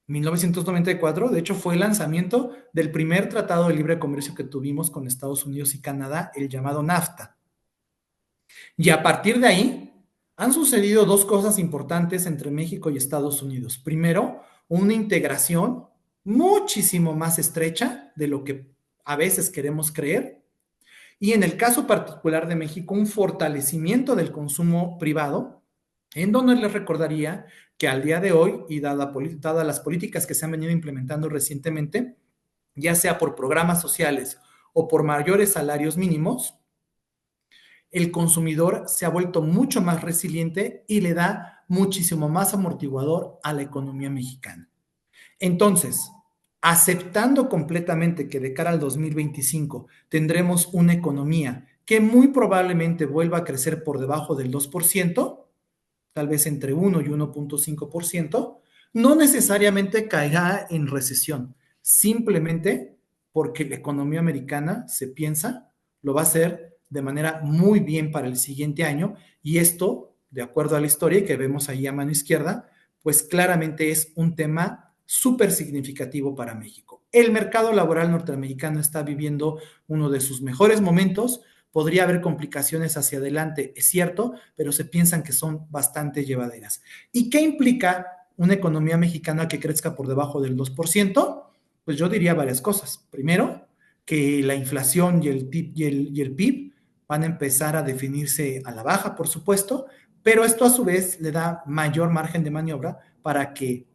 1994, de hecho, fue el lanzamiento del primer tratado de libre comercio que tuvimos con Estados Unidos y Canadá, el llamado NAFTA. Y a partir de ahí, han sucedido dos cosas importantes entre México y Estados Unidos. Primero, una integración muchísimo más estrecha de lo que a veces queremos creer. Y en el caso particular de México, un fortalecimiento del consumo privado, en donde les recordaría que al día de hoy, y dadas las políticas que se han venido implementando recientemente, ya sea por programas sociales o por mayores salarios mínimos, el consumidor se ha vuelto mucho más resiliente y le da muchísimo más amortiguador a la economía mexicana. Entonces, aceptando completamente que de cara al 2025 tendremos una economía que muy probablemente vuelva a crecer por debajo del 2%, tal vez entre 1 y 1.5%, no necesariamente caerá en recesión, simplemente porque la economía americana se piensa lo va a hacer de manera muy bien para el siguiente año y esto, de acuerdo a la historia que vemos ahí a mano izquierda, pues claramente es un tema súper significativo para México. El mercado laboral norteamericano está viviendo uno de sus mejores momentos, podría haber complicaciones hacia adelante, es cierto, pero se piensan que son bastante llevaderas. ¿Y qué implica una economía mexicana que crezca por debajo del 2%? Pues yo diría varias cosas. Primero, que la inflación y el PIB van a empezar a definirse a la baja, por supuesto, pero esto a su vez le da mayor margen de maniobra para que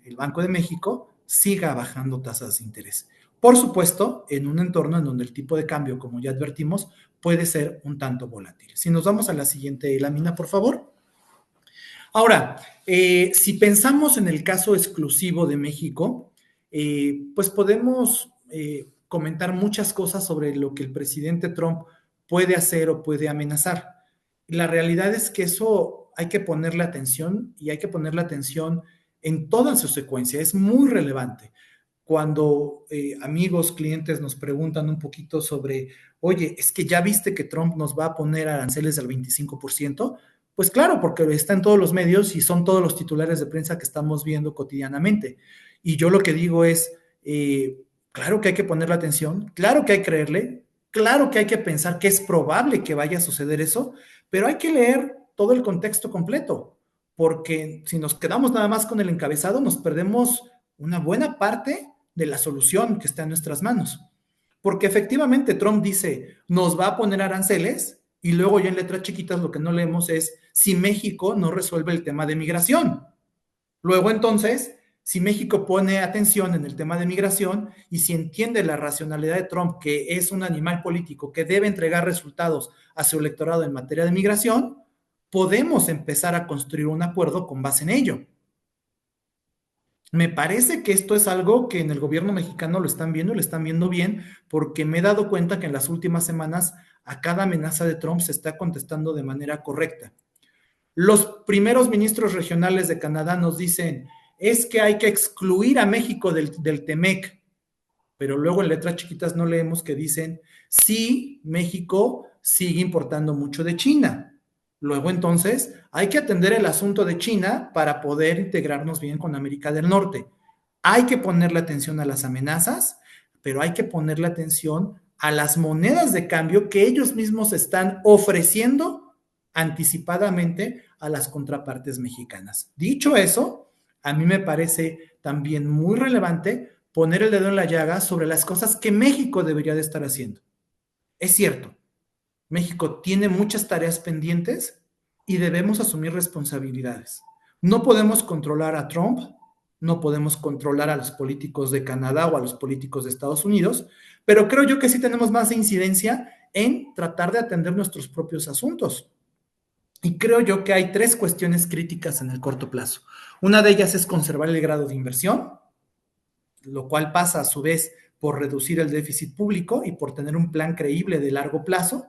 el Banco de México siga bajando tasas de interés. Por supuesto, en un entorno en donde el tipo de cambio, como ya advertimos, puede ser un tanto volátil. Si nos vamos a la siguiente lámina, por favor. Ahora, si pensamos en el caso exclusivo de México, pues podemos comentar muchas cosas sobre lo que el presidente Trump puede hacer o puede amenazar. La realidad es que eso hay que ponerle atención y hay que ponerle atención en toda su secuencia. Es muy relevante. Cuando amigos, clientes nos preguntan un poquito sobre, oye, es que ya viste que Trump nos va a poner aranceles del 25%, pues claro, porque está en todos los medios y son todos los titulares de prensa que estamos viendo cotidianamente. Y yo lo que digo es, claro que hay que ponerle atención, claro que hay que creerle, claro que hay que pensar que es probable que vaya a suceder eso, pero hay que leer todo el contexto completo, porque si nos quedamos nada más con el encabezado, nos perdemos una buena parte de la solución que está en nuestras manos. Porque efectivamente Trump dice, nos va a poner aranceles, y luego ya en letras chiquitas lo que no leemos es si México no resuelve el tema de migración. Luego entonces, si México pone atención en el tema de migración y si entiende la racionalidad de Trump, que es un animal político que debe entregar resultados a su electorado en materia de migración, podemos empezar a construir un acuerdo con base en ello. Me parece que esto es algo que en el gobierno mexicano lo están viendo bien, porque me he dado cuenta que en las últimas semanas a cada amenaza de Trump se está contestando de manera correcta. Los primeros ministros regionales de Canadá nos dicen, es que hay que excluir a México del TEMEC, pero luego en letras chiquitas no leemos que dicen, sí, México sigue importando mucho de China. Luego entonces hay que atender el asunto de China para poder integrarnos bien con América del Norte. Hay que ponerle atención a las amenazas, pero hay que ponerle atención a las monedas de cambio que ellos mismos están ofreciendo anticipadamente a las contrapartes mexicanas. Dicho eso, a mí me parece también muy relevante poner el dedo en la llaga sobre las cosas que México debería de estar haciendo. Es cierto, México tiene muchas tareas pendientes y debemos asumir responsabilidades. No podemos controlar a Trump, no podemos controlar a los políticos de Canadá o a los políticos de Estados Unidos, pero creo yo que sí tenemos más incidencia en tratar de atender nuestros propios asuntos. Y creo yo que hay tres cuestiones críticas en el corto plazo. Una de ellas es conservar el grado de inversión, lo cual pasa a su vez por reducir el déficit público y por tener un plan creíble de largo plazo.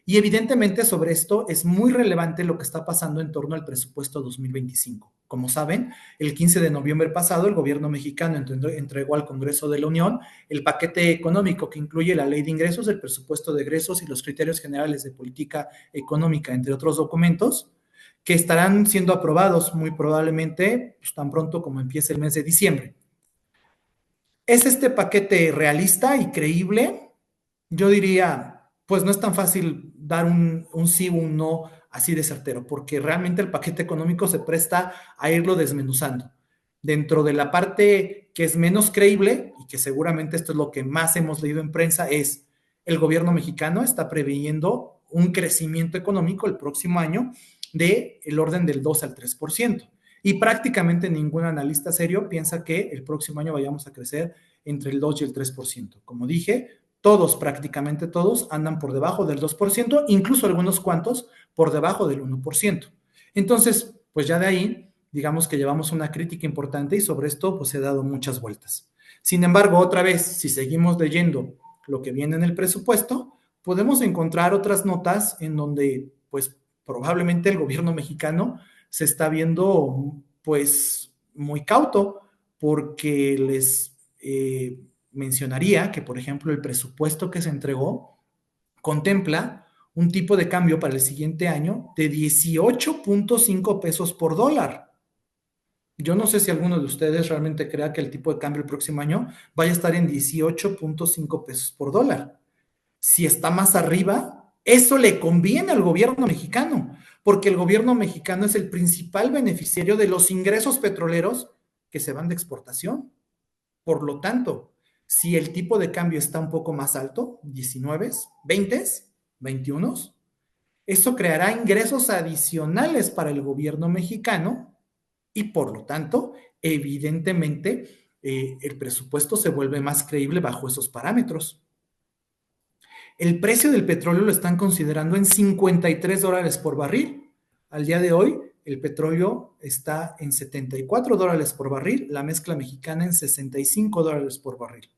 Y evidentemente sobre esto es muy relevante lo que está pasando en torno al presupuesto 2025. Como saben, el 15 de noviembre pasado el gobierno mexicano entregó al Congreso de la Unión el paquete económico que incluye la ley de ingresos, el presupuesto de egresos y los criterios generales de política económica, entre otros documentos, que estarán siendo aprobados muy probablemente pues, tan pronto como empiece el mes de diciembre. ¿Es este paquete realista y creíble? Yo diría, pues no es tan fácil dar un sí o un no así de certero, porque realmente el paquete económico se presta a irlo desmenuzando. Dentro de la parte que es menos creíble, y que seguramente esto es lo que más hemos leído en prensa, es el gobierno mexicano está preveyendo un crecimiento económico el próximo año de el orden del 2 al 3%. Y prácticamente ningún analista serio piensa que el próximo año vayamos a crecer entre el 2 y el 3%. Como dije, todos, prácticamente todos, andan por debajo del 2%, incluso algunos cuantos por debajo del 1%. Entonces, pues ya de ahí, digamos que llevamos una crítica importante y sobre esto pues se ha dado muchas vueltas. Sin embargo, otra vez, si seguimos leyendo lo que viene en el presupuesto, podemos encontrar otras notas en donde pues probablemente el gobierno mexicano se está viendo pues muy cauto porque les mencionaría que, por ejemplo, el presupuesto que se entregó contempla un tipo de cambio para el siguiente año de 18.5 pesos por dólar. Yo no sé si alguno de ustedes realmente crea que el tipo de cambio el próximo año vaya a estar en 18.5 pesos por dólar. Si está más arriba, eso le conviene al gobierno mexicano, porque el gobierno mexicano es el principal beneficiario de los ingresos petroleros que se van de exportación. Por lo tanto, si el tipo de cambio está un poco más alto, 19, 20, 21, eso creará ingresos adicionales para el gobierno mexicano y por lo tanto, evidentemente, el presupuesto se vuelve más creíble bajo esos parámetros. El precio del petróleo lo están considerando en $53 por barril. Al día de hoy, el petróleo está en $74 por barril, la mezcla mexicana en $65 por barril.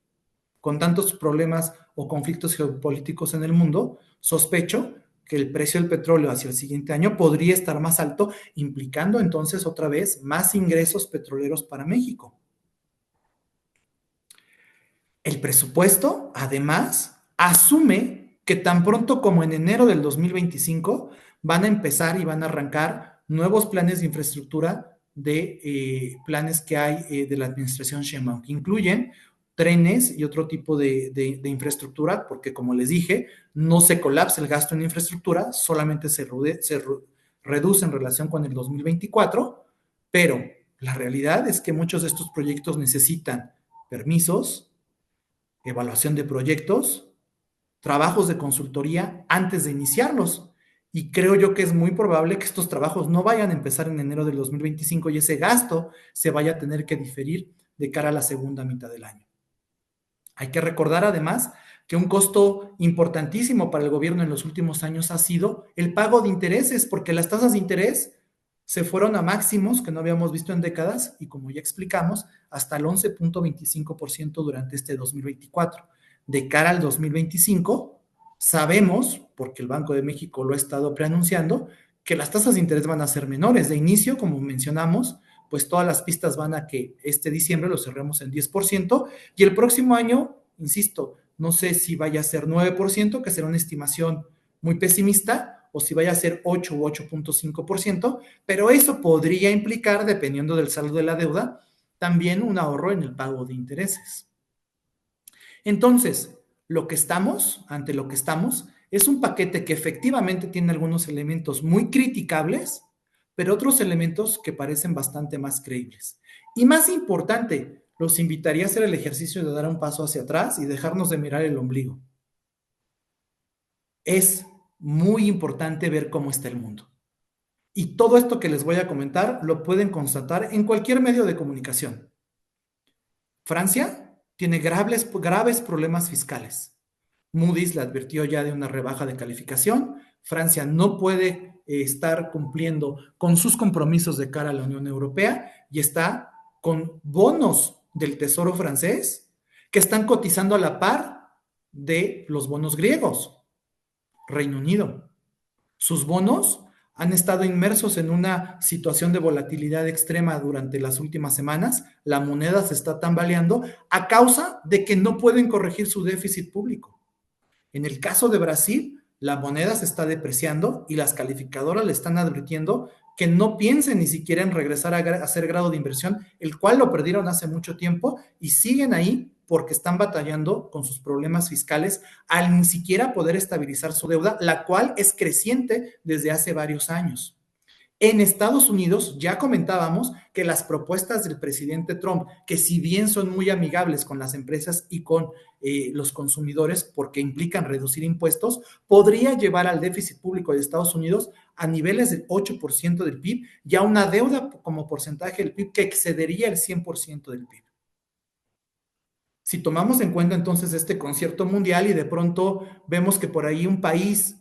Con tantos problemas o conflictos geopolíticos en el mundo, sospecho que el precio del petróleo hacia el siguiente año podría estar más alto, implicando entonces otra vez más ingresos petroleros para México. El presupuesto, además, asume que tan pronto como en enero del 2025 van a empezar y van a arrancar nuevos planes de infraestructura de planes que hay de la administración Sheinbaum, que incluyen trenes y otro tipo de infraestructura, porque como les dije, no se colapsa el gasto en infraestructura, solamente se reduce en relación con el 2024, pero la realidad es que muchos de estos proyectos necesitan permisos, evaluación de proyectos, trabajos de consultoría antes de iniciarlos. Y creo yo que es muy probable que estos trabajos no vayan a empezar en enero del 2025 y ese gasto se vaya a tener que diferir de cara a la segunda mitad del año. Hay que recordar además que un costo importantísimo para el gobierno en los últimos años ha sido el pago de intereses, porque las tasas de interés se fueron a máximos que no habíamos visto en décadas y como ya explicamos, hasta el 11.25% durante este 2024. De cara al 2025, sabemos, porque el Banco de México lo ha estado preanunciando, que las tasas de interés van a ser menores. De inicio, como mencionamos, pues todas las pistas van a que este diciembre lo cerremos en 10% y el próximo año insisto, no sé si vaya a ser 9%, que será una estimación muy pesimista, o si vaya a ser 8 u 8.5%, pero eso podría implicar, dependiendo del saldo de la deuda, también un ahorro en el pago de intereses. Entonces, ante lo que estamos, es un paquete que efectivamente tiene algunos elementos muy criticables, pero otros elementos que parecen bastante más creíbles. Y más importante, los invitaría a hacer el ejercicio de dar un paso hacia atrás y dejarnos de mirar el ombligo. Es muy importante ver cómo está el mundo. Y todo esto que les voy a comentar lo pueden constatar en cualquier medio de comunicación. Francia tiene graves problemas fiscales. Moody's le advirtió ya de una rebaja de calificación. Francia no puede estar cumpliendo con sus compromisos de cara a la Unión Europea y está con bonos del Tesoro francés que están cotizando a la par de los bonos griegos. Reino Unido. Sus bonos han estado inmersos en una situación de volatilidad extrema durante las últimas semanas. La moneda se está tambaleando a causa de que no pueden corregir su déficit público. En el caso de Brasil, la moneda se está depreciando y las calificadoras le están advirtiendo que no piensen ni siquiera en regresar a hacer grado de inversión, el cual lo perdieron hace mucho tiempo y siguen ahí porque están batallando con sus problemas fiscales al ni siquiera poder estabilizar su deuda, la cual es creciente desde hace varios años. En Estados Unidos ya comentábamos que las propuestas del presidente Trump, que si bien son muy amigables con las empresas y con los consumidores porque implican reducir impuestos, podría llevar al déficit público de Estados Unidos a niveles del 8% del PIB y a una deuda como porcentaje del PIB que excedería el 100% del PIB. Si tomamos en cuenta entonces este concierto mundial y de pronto vemos que por ahí un país,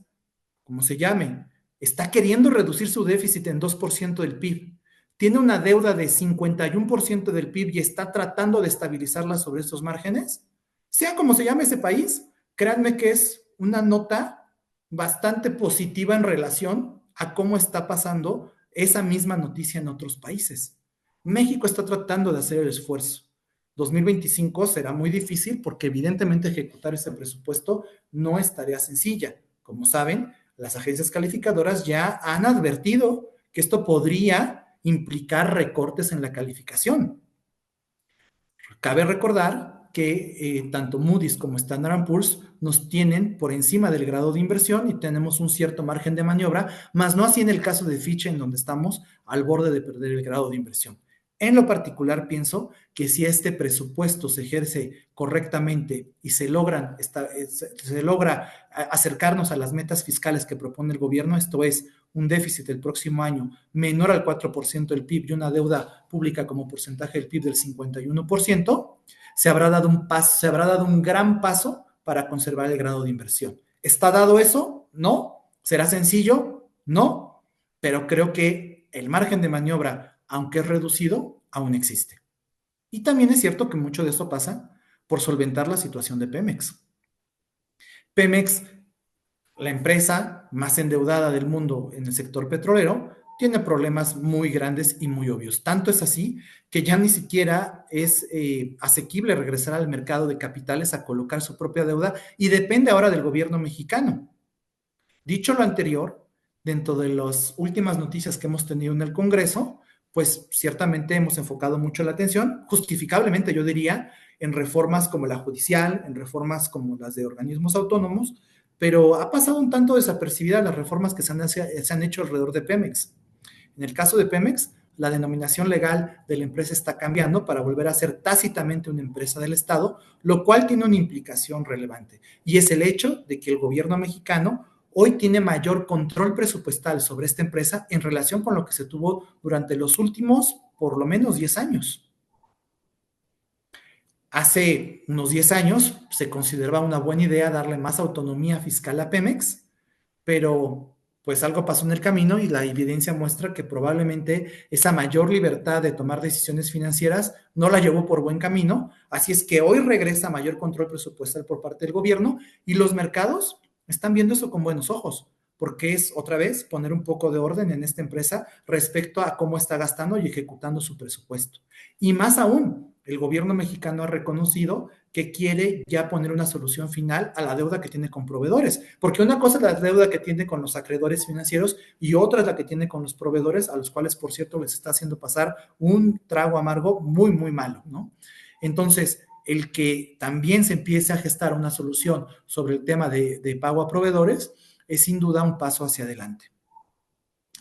como se llame, está queriendo reducir su déficit en 2% del PIB, tiene una deuda de 51% del PIB y está tratando de estabilizarla sobre estos márgenes, sea como se llame ese país, créanme que es una nota bastante positiva en relación a cómo está pasando esa misma noticia en otros países. México está tratando de hacer el esfuerzo. 2025 será muy difícil porque evidentemente ejecutar ese presupuesto no es tarea sencilla. Como saben, las agencias calificadoras ya han advertido que esto podría implicar recortes en la calificación. Cabe recordar que tanto Moody's como Standard & Poor's nos tienen por encima del grado de inversión y tenemos un cierto margen de maniobra, más no así en el caso de Fitch, en donde estamos al borde de perder el grado de inversión. En lo particular, pienso que si este presupuesto se ejerce correctamente y se logra acercarnos a las metas fiscales que propone el gobierno, esto es, un déficit el próximo año menor al 4% del PIB y una deuda pública como porcentaje del PIB del 51%, se habrá dado un gran paso para conservar el grado de inversión. ¿Está dado eso? No. ¿Será sencillo? No. Pero creo que el margen de maniobra, aunque es reducido, aún existe. Y también es cierto que mucho de eso pasa por solventar la situación de Pemex. Pemex, la empresa más endeudada del mundo en el sector petrolero, tiene problemas muy grandes y muy obvios. Tanto es así que ya ni siquiera es asequible regresar al mercado de capitales a colocar su propia deuda y depende ahora del gobierno mexicano. Dicho lo anterior, dentro de las últimas noticias que hemos tenido en el Congreso, pues ciertamente hemos enfocado mucho la atención, justificablemente yo diría, en reformas como la judicial, en reformas como las de organismos autónomos, pero ha pasado un tanto desapercibida las reformas que se han hecho alrededor de Pemex. En el caso de Pemex, la denominación legal de la empresa está cambiando para volver a ser tácitamente una empresa del Estado, lo cual tiene una implicación relevante, y es el hecho de que el gobierno mexicano hoy tiene mayor control presupuestal sobre esta empresa en relación con lo que se tuvo durante los últimos, por lo menos, 10 años. Hace unos 10 años se consideraba una buena idea darle más autonomía fiscal a Pemex, pero pues algo pasó en el camino y la evidencia muestra que probablemente esa mayor libertad de tomar decisiones financieras no la llevó por buen camino, así es que hoy regresa mayor control presupuestal por parte del gobierno y los mercados están viendo eso con buenos ojos, porque es otra vez poner un poco de orden en esta empresa respecto a cómo está gastando y ejecutando su presupuesto. Y más aún, el gobierno mexicano ha reconocido que quiere ya poner una solución final a la deuda que tiene con proveedores, porque una cosa es la deuda que tiene con los acreedores financieros y otra es la que tiene con los proveedores, a los cuales, por cierto, les está haciendo pasar un trago amargo muy, muy malo, ¿no? Entonces, el que también se empiece a gestar una solución sobre el tema de pago a proveedores es sin duda un paso hacia adelante.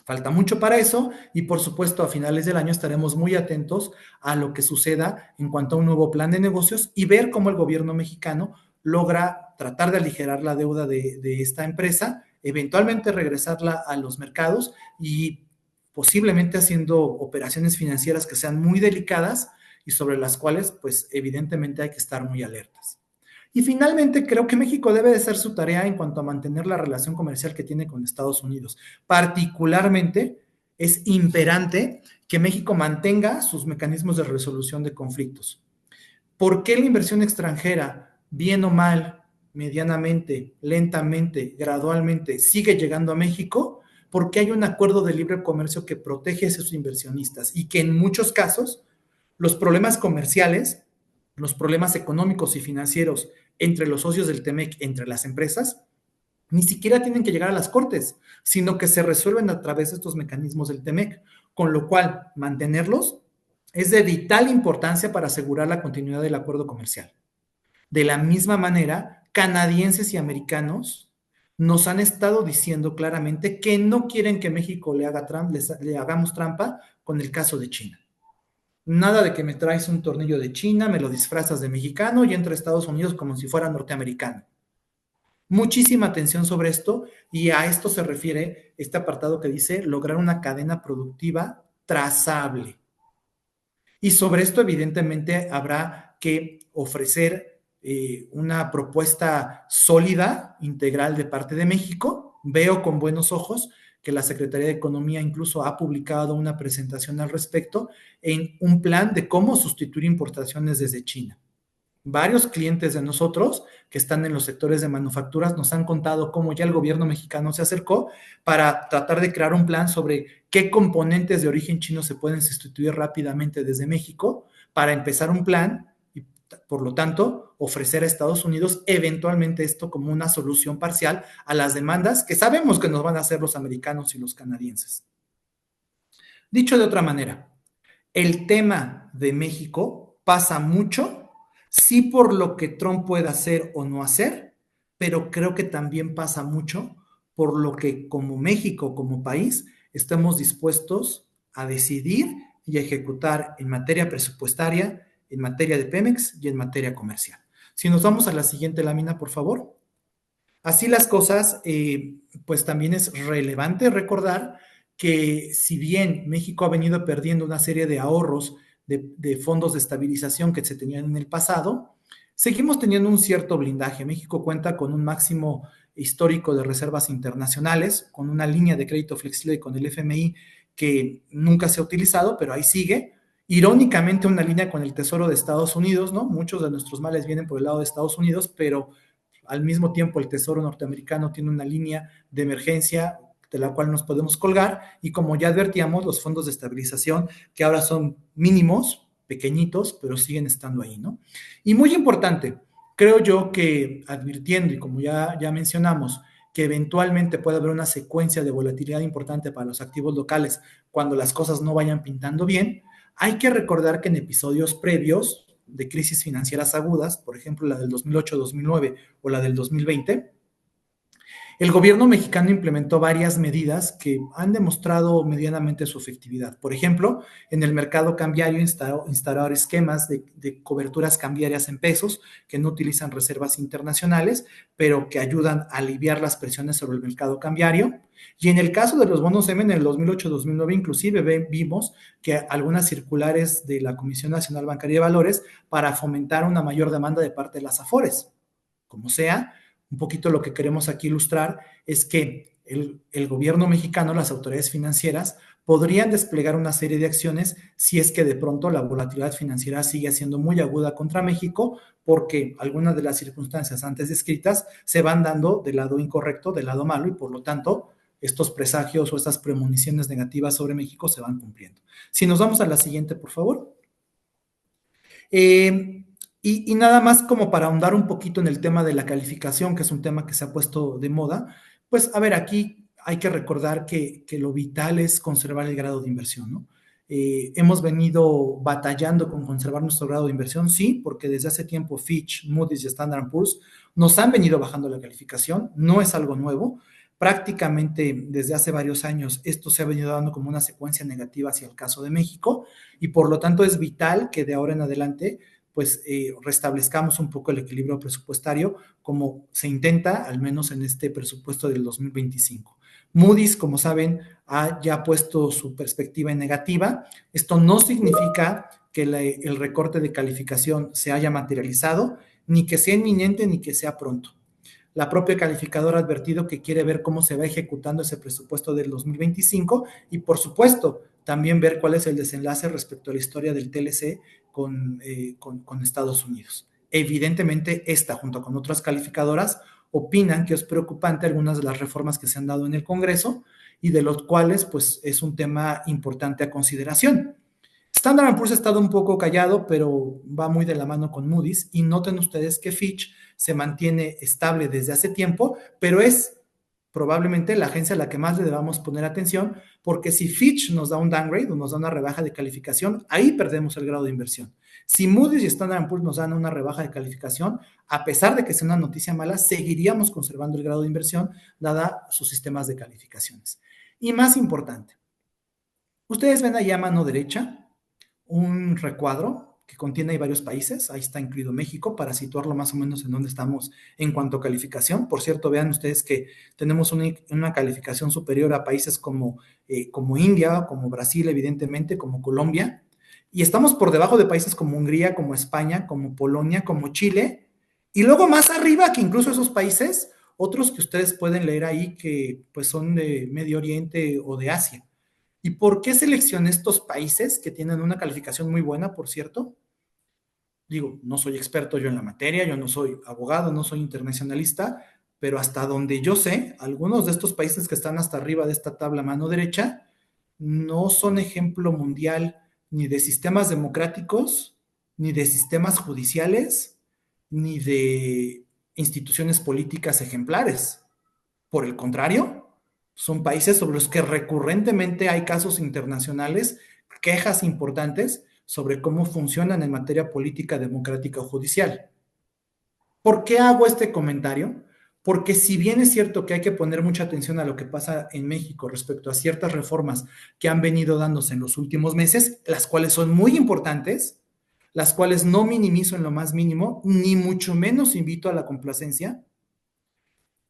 Falta mucho para eso y por supuesto a finales del año estaremos muy atentos a lo que suceda en cuanto a un nuevo plan de negocios y ver cómo el gobierno mexicano logra tratar de aligerar la deuda de esta empresa, eventualmente regresarla a los mercados y posiblemente haciendo operaciones financieras que sean muy delicadas y sobre las cuales pues evidentemente hay que estar muy alertas. Y finalmente, creo que México debe de hacer su tarea en cuanto a mantener la relación comercial que tiene con Estados Unidos. Particularmente, es imperante que México mantenga sus mecanismos de resolución de conflictos. ¿Por qué la inversión extranjera, bien o mal, medianamente, lentamente, gradualmente, sigue llegando a México? Porque hay un acuerdo de libre comercio que protege a esos inversionistas y que en muchos casos los problemas comerciales, los problemas económicos y financieros entre los socios del TEMEC, entre las empresas, ni siquiera tienen que llegar a las cortes, sino que se resuelven a través de estos mecanismos del TEMEC, con lo cual mantenerlos es de vital importancia para asegurar la continuidad del acuerdo comercial. De la misma manera, canadienses y americanos nos han estado diciendo claramente que no quieren que México le hagamos trampa con el caso de China. Nada de que me traes un tornillo de China, me lo disfrazas de mexicano y entro a Estados Unidos como si fuera norteamericano. Muchísima atención sobre esto y a esto se refiere este apartado que dice lograr una cadena productiva trazable. Y sobre esto evidentemente habrá que ofrecer una propuesta sólida, integral de parte de México. Veo con buenos ojos que la Secretaría de Economía incluso ha publicado una presentación al respecto en un plan de cómo sustituir importaciones desde China. Varios clientes de nosotros que están en los sectores de manufacturas nos han contado cómo ya el gobierno mexicano se acercó para tratar de crear un plan sobre qué componentes de origen chino se pueden sustituir rápidamente desde México para empezar un plan y, por lo tanto, ofrecer a Estados Unidos eventualmente esto como una solución parcial a las demandas que sabemos que nos van a hacer los americanos y los canadienses. Dicho de otra manera, el tema de México pasa mucho, sí por lo que Trump pueda hacer o no hacer, pero creo que también pasa mucho por lo que como México, como país, estamos dispuestos a decidir y a ejecutar en materia presupuestaria, en materia de Pemex y en materia comercial. Si nos vamos a la siguiente lámina, por favor. Así las cosas, pues también es relevante recordar que si bien México ha venido perdiendo una serie de ahorros de fondos de estabilización que se tenían en el pasado, seguimos teniendo un cierto blindaje. México cuenta con un máximo histórico de reservas internacionales, con una línea de crédito flexible con el FMI que nunca se ha utilizado, pero ahí sigue. Irónicamente, una línea con el Tesoro de Estados Unidos, ¿no? Muchos de nuestros males vienen por el lado de Estados Unidos, pero al mismo tiempo el Tesoro norteamericano tiene una línea de emergencia de la cual nos podemos colgar y como ya advertíamos, los fondos de estabilización que ahora son mínimos, pequeñitos, pero siguen estando ahí, ¿no? Y muy importante, creo yo que advirtiendo y como ya mencionamos, que eventualmente puede haber una secuencia de volatilidad importante para los activos locales cuando las cosas no vayan pintando bien, hay que recordar que en episodios previos de crisis financieras agudas, por ejemplo la del 2008-2009 o la del 2020, el gobierno mexicano implementó varias medidas que han demostrado medianamente su efectividad. Por ejemplo, en el mercado cambiario instalar esquemas de coberturas cambiarias en pesos que no utilizan reservas internacionales, pero que ayudan a aliviar las presiones sobre el mercado cambiario. Y en el caso de los bonos M en el 2008-2009, inclusive vimos que algunas circulares de la Comisión Nacional Bancaria de Valores para fomentar una mayor demanda de parte de las AFORES. Como sea, un poquito lo que queremos aquí ilustrar es que el gobierno mexicano, las autoridades financieras, podrían desplegar una serie de acciones si es que de pronto la volatilidad financiera sigue siendo muy aguda contra México, porque algunas de las circunstancias antes descritas se van dando del lado incorrecto, del lado malo, y por lo tanto estos presagios o estas premoniciones negativas sobre México se van cumpliendo. Si nos vamos a la siguiente, por favor. Y nada más como para ahondar un poquito en el tema de la calificación, que es un tema que se ha puesto de moda, pues a ver, aquí hay que recordar que lo vital es conservar el grado de inversión, ¿no? Hemos venido batallando con conservar nuestro grado de inversión, sí, porque desde hace tiempo Fitch, Moody's y Standard Poor's nos han venido bajando la calificación, no es algo nuevo, prácticamente desde hace varios años esto se ha venido dando como una secuencia negativa hacia el caso de México, y por lo tanto es vital que de ahora en adelante pues restablezcamos un poco el equilibrio presupuestario como se intenta, al menos en este presupuesto del 2025. Moody's, como saben, ha ya puesto su perspectiva en negativa. Esto no significa que el recorte de calificación se haya materializado, ni que sea inminente, ni que sea pronto. La propia calificadora ha advertido que quiere ver cómo se va ejecutando ese presupuesto del 2025 y, por supuesto, también ver cuál es el desenlace respecto a la historia del TLC con Estados Unidos. Evidentemente, esta, junto con otras calificadoras, opinan que es preocupante algunas de las reformas que se han dado en el Congreso y de los cuales, pues, es un tema importante a consideración. Standard Poor's ha estado un poco callado, pero va muy de la mano con Moody's, y noten ustedes que Fitch se mantiene estable desde hace tiempo, pero es probablemente la agencia a la que más le debamos poner atención, porque si Fitch nos da un downgrade o nos da una rebaja de calificación, ahí perdemos el grado de inversión. Si Moody's y Standard Poor's nos dan una rebaja de calificación, a pesar de que sea una noticia mala, seguiríamos conservando el grado de inversión, dada sus sistemas de calificaciones. Y más importante, ustedes ven ahí a mano derecha un recuadro que contiene ahí varios países, ahí está incluido México, para situarlo más o menos en donde estamos en cuanto a calificación. Por cierto, vean ustedes que tenemos una calificación superior a países como India, como Brasil, evidentemente, como Colombia, y estamos por debajo de países como Hungría, como España, como Polonia, como Chile, y luego más arriba que incluso esos países, otros que ustedes pueden leer ahí que pues son de Medio Oriente o de Asia. ¿Y por qué seleccioné estos países que tienen una calificación muy buena, por cierto? Digo, no soy experto yo en la materia, yo no soy abogado, no soy internacionalista, pero hasta donde yo sé, algunos de estos países que están hasta arriba de esta tabla mano derecha no son ejemplo mundial ni de sistemas democráticos, ni de sistemas judiciales, ni de instituciones políticas ejemplares. Por el contrario, son países sobre los que recurrentemente hay casos internacionales, quejas importantes sobre cómo funcionan en materia política, democrática o judicial. ¿Por qué hago este comentario? Porque si bien es cierto que hay que poner mucha atención a lo que pasa en México respecto a ciertas reformas que han venido dándose en los últimos meses, las cuales son muy importantes, las cuales no minimizo en lo más mínimo, ni mucho menos invito a la complacencia,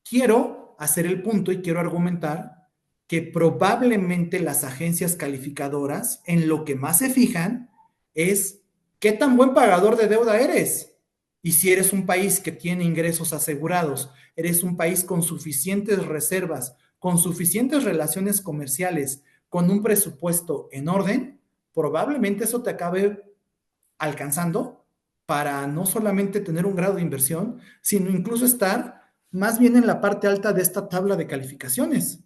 quiero hacer el punto y quiero argumentar que probablemente las agencias calificadoras en lo que más se fijan es qué tan buen pagador de deuda eres. Y si eres un país que tiene ingresos asegurados, eres un país con suficientes reservas, con suficientes relaciones comerciales, con un presupuesto en orden, probablemente eso te acabe alcanzando para no solamente tener un grado de inversión, sino incluso estar más bien en la parte alta de esta tabla de calificaciones.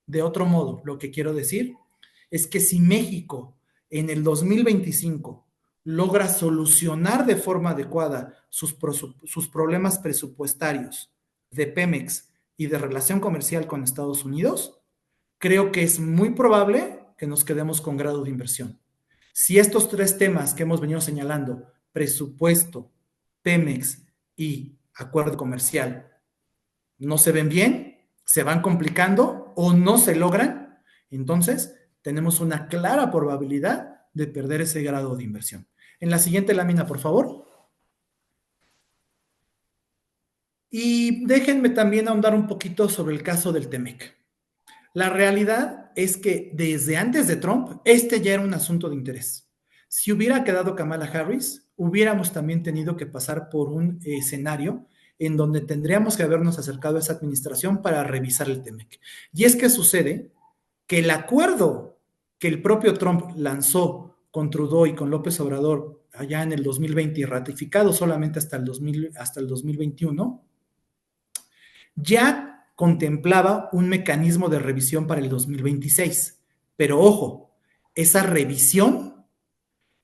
De otro modo, lo que quiero decir es que si México en el 2025 logra solucionar de forma adecuada sus problemas presupuestarios de Pemex y de relación comercial con Estados Unidos, creo que es muy probable que nos quedemos con grado de inversión. Si estos tres temas que hemos venido señalando, presupuesto, Pemex y acuerdo comercial, no se ven bien, se van complicando o no se logran, entonces tenemos una clara probabilidad de perder ese grado de inversión. En la siguiente lámina, por favor. Y déjenme también ahondar un poquito sobre el caso del TEMEC. La realidad es que desde antes de Trump, este ya era un asunto de interés. Si hubiera quedado Kamala Harris, hubiéramos también tenido que pasar por un escenario en donde tendríamos que habernos acercado a esa administración para revisar el TEMEC. Y es que sucede que el acuerdo que el propio Trump lanzó con Trudeau y con López Obrador allá en el 2020 y ratificado solamente hasta el 2021, ya contemplaba un mecanismo de revisión para el 2026. Pero ojo, esa revisión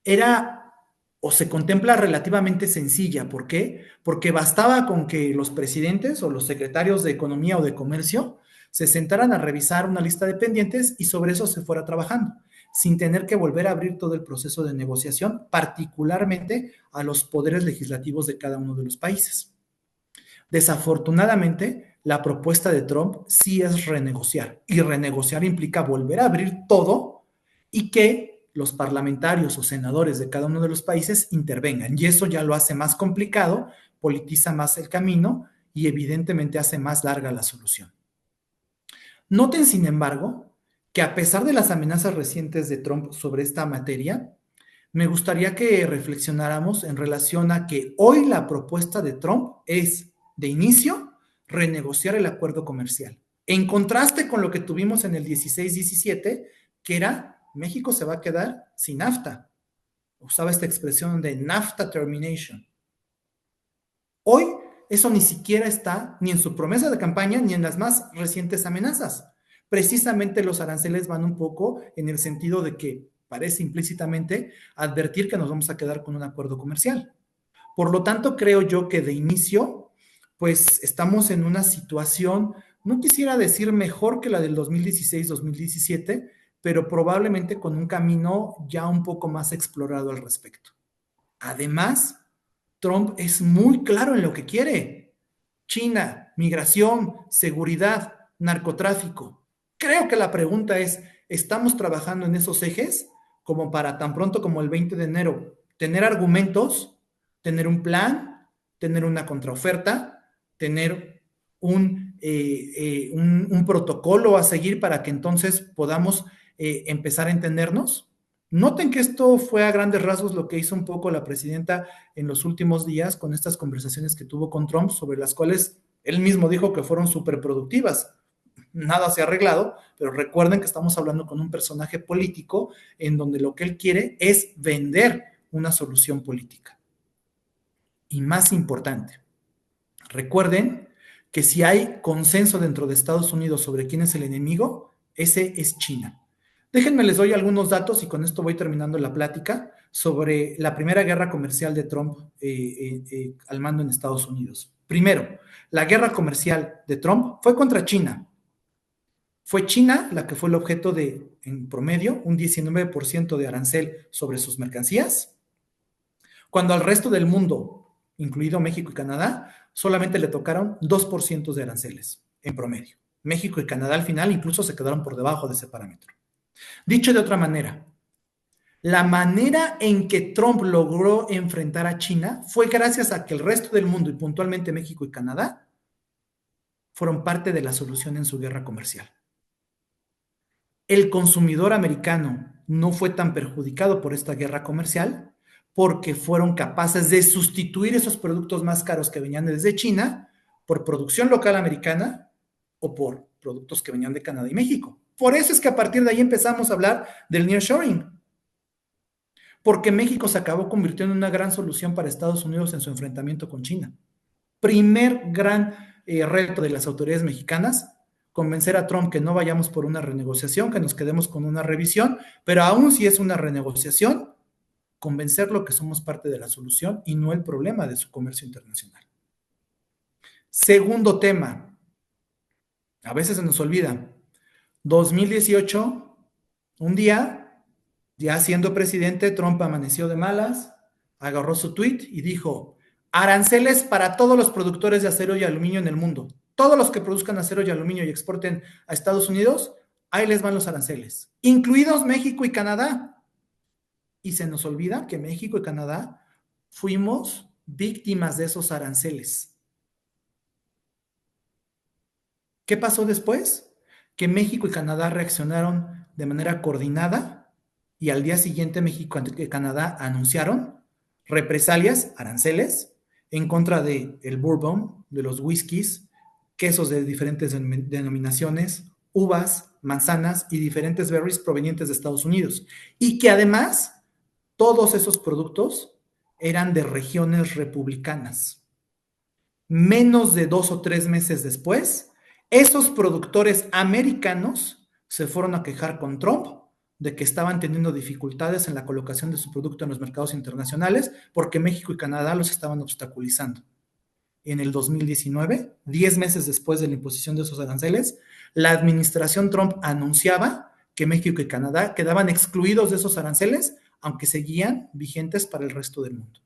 era o se contempla relativamente sencilla. ¿Por qué? Porque bastaba con que los presidentes o los secretarios de Economía o de Comercio se sentaran a revisar una lista de pendientes y sobre eso se fuera trabajando, sin tener que volver a abrir todo el proceso de negociación, particularmente a los poderes legislativos de cada uno de los países. Desafortunadamente, la propuesta de Trump sí es renegociar, y renegociar implica volver a abrir todo y que los parlamentarios o senadores de cada uno de los países intervengan. Y eso ya lo hace más complicado, politiza más el camino y evidentemente hace más larga la solución. Noten, sin embargo, que a pesar de las amenazas recientes de Trump sobre esta materia, me gustaría que reflexionáramos en relación a que hoy la propuesta de Trump es, de inicio, renegociar el acuerdo comercial. En contraste con lo que tuvimos en el 16-17, que era México se va a quedar sin NAFTA. Usaba esta expresión de NAFTA termination. Hoy eso ni siquiera está ni en su promesa de campaña ni en las más recientes amenazas. Precisamente los aranceles van un poco en el sentido de que parece implícitamente advertir que nos vamos a quedar con un acuerdo comercial. Por lo tanto, creo yo que de inicio, pues estamos en una situación, no quisiera decir mejor que la del 2016-2017, pero probablemente con un camino ya un poco más explorado al respecto. Además, Trump es muy claro en lo que quiere. China, migración, seguridad, narcotráfico. Creo que la pregunta es, ¿estamos trabajando en esos ejes como para tan pronto como el 20 de enero tener argumentos, tener un plan, tener una contraoferta, tener un protocolo a seguir para que entonces podamos empezar a entendernos? Noten que esto fue a grandes rasgos lo que hizo un poco la presidenta en los últimos días con estas conversaciones que tuvo con Trump, sobre las cuales él mismo dijo que fueron súper productivas. Nada se ha arreglado, pero recuerden que estamos hablando con un personaje político en donde lo que él quiere es vender una solución política. Y más importante, recuerden que si hay consenso dentro de Estados Unidos sobre quién es el enemigo, ese es China. Déjenme, les doy algunos datos y con esto voy terminando la plática sobre la primera guerra comercial de Trump al mando en Estados Unidos. Primero, la guerra comercial de Trump fue contra China. Fue China la que fue el objeto de, en promedio, un 19% de arancel sobre sus mercancías, cuando al resto del mundo, incluido México y Canadá, solamente le tocaron 2% de aranceles en promedio. México y Canadá al final incluso se quedaron por debajo de ese parámetro. Dicho de otra manera, la manera en que Trump logró enfrentar a China fue gracias a que el resto del mundo, y puntualmente México y Canadá, fueron parte de la solución en su guerra comercial. El consumidor americano no fue tan perjudicado por esta guerra comercial porque fueron capaces de sustituir esos productos más caros que venían desde China por producción local americana o por productos que venían de Canadá y México. Por eso es que a partir de ahí empezamos a hablar del nearshoring, porque México se acabó convirtiendo en una gran solución para Estados Unidos en su enfrentamiento con China. Primer gran reto de las autoridades mexicanas, convencer a Trump que no vayamos por una renegociación, que nos quedemos con una revisión, pero aún si es una renegociación, convencerlo que somos parte de la solución y no el problema de su comercio internacional. Segundo tema, a veces se nos olvida, 2018, un día, ya siendo presidente, Trump amaneció de malas, agarró su tweet y dijo, aranceles para todos los productores de acero y aluminio en el mundo. Todos los que produzcan acero y aluminio y exporten a Estados Unidos, ahí les van los aranceles, incluidos México y Canadá. Y se nos olvida que México y Canadá fuimos víctimas de esos aranceles. ¿Qué pasó después? Que México y Canadá reaccionaron de manera coordinada y al día siguiente México y Canadá anunciaron represalias, aranceles, en contra del bourbon, de los whiskies, quesos de diferentes denominaciones, uvas, manzanas y diferentes berries provenientes de Estados Unidos. Y que además todos esos productos eran de regiones republicanas. Menos de 2 o 3 meses después, esos productores americanos se fueron a quejar con Trump de que estaban teniendo dificultades en la colocación de su producto en los mercados internacionales porque México y Canadá los estaban obstaculizando. En el 2019, 10 meses después de la imposición de esos aranceles, la administración Trump anunciaba que México y Canadá quedaban excluidos de esos aranceles, aunque seguían vigentes para el resto del mundo.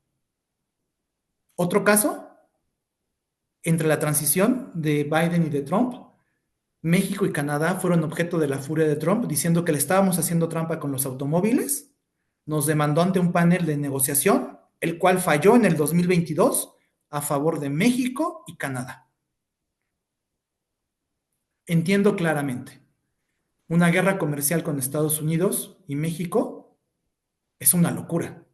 Otro caso, entre la transición de Biden y de Trump, México y Canadá fueron objeto de la furia de Trump, diciendo que le estábamos haciendo trampa con los automóviles. Nos demandó ante un panel de negociación, el cual falló en el 2022 a favor de México y Canadá. Entiendo claramente, una guerra comercial con Estados Unidos y México es una locura.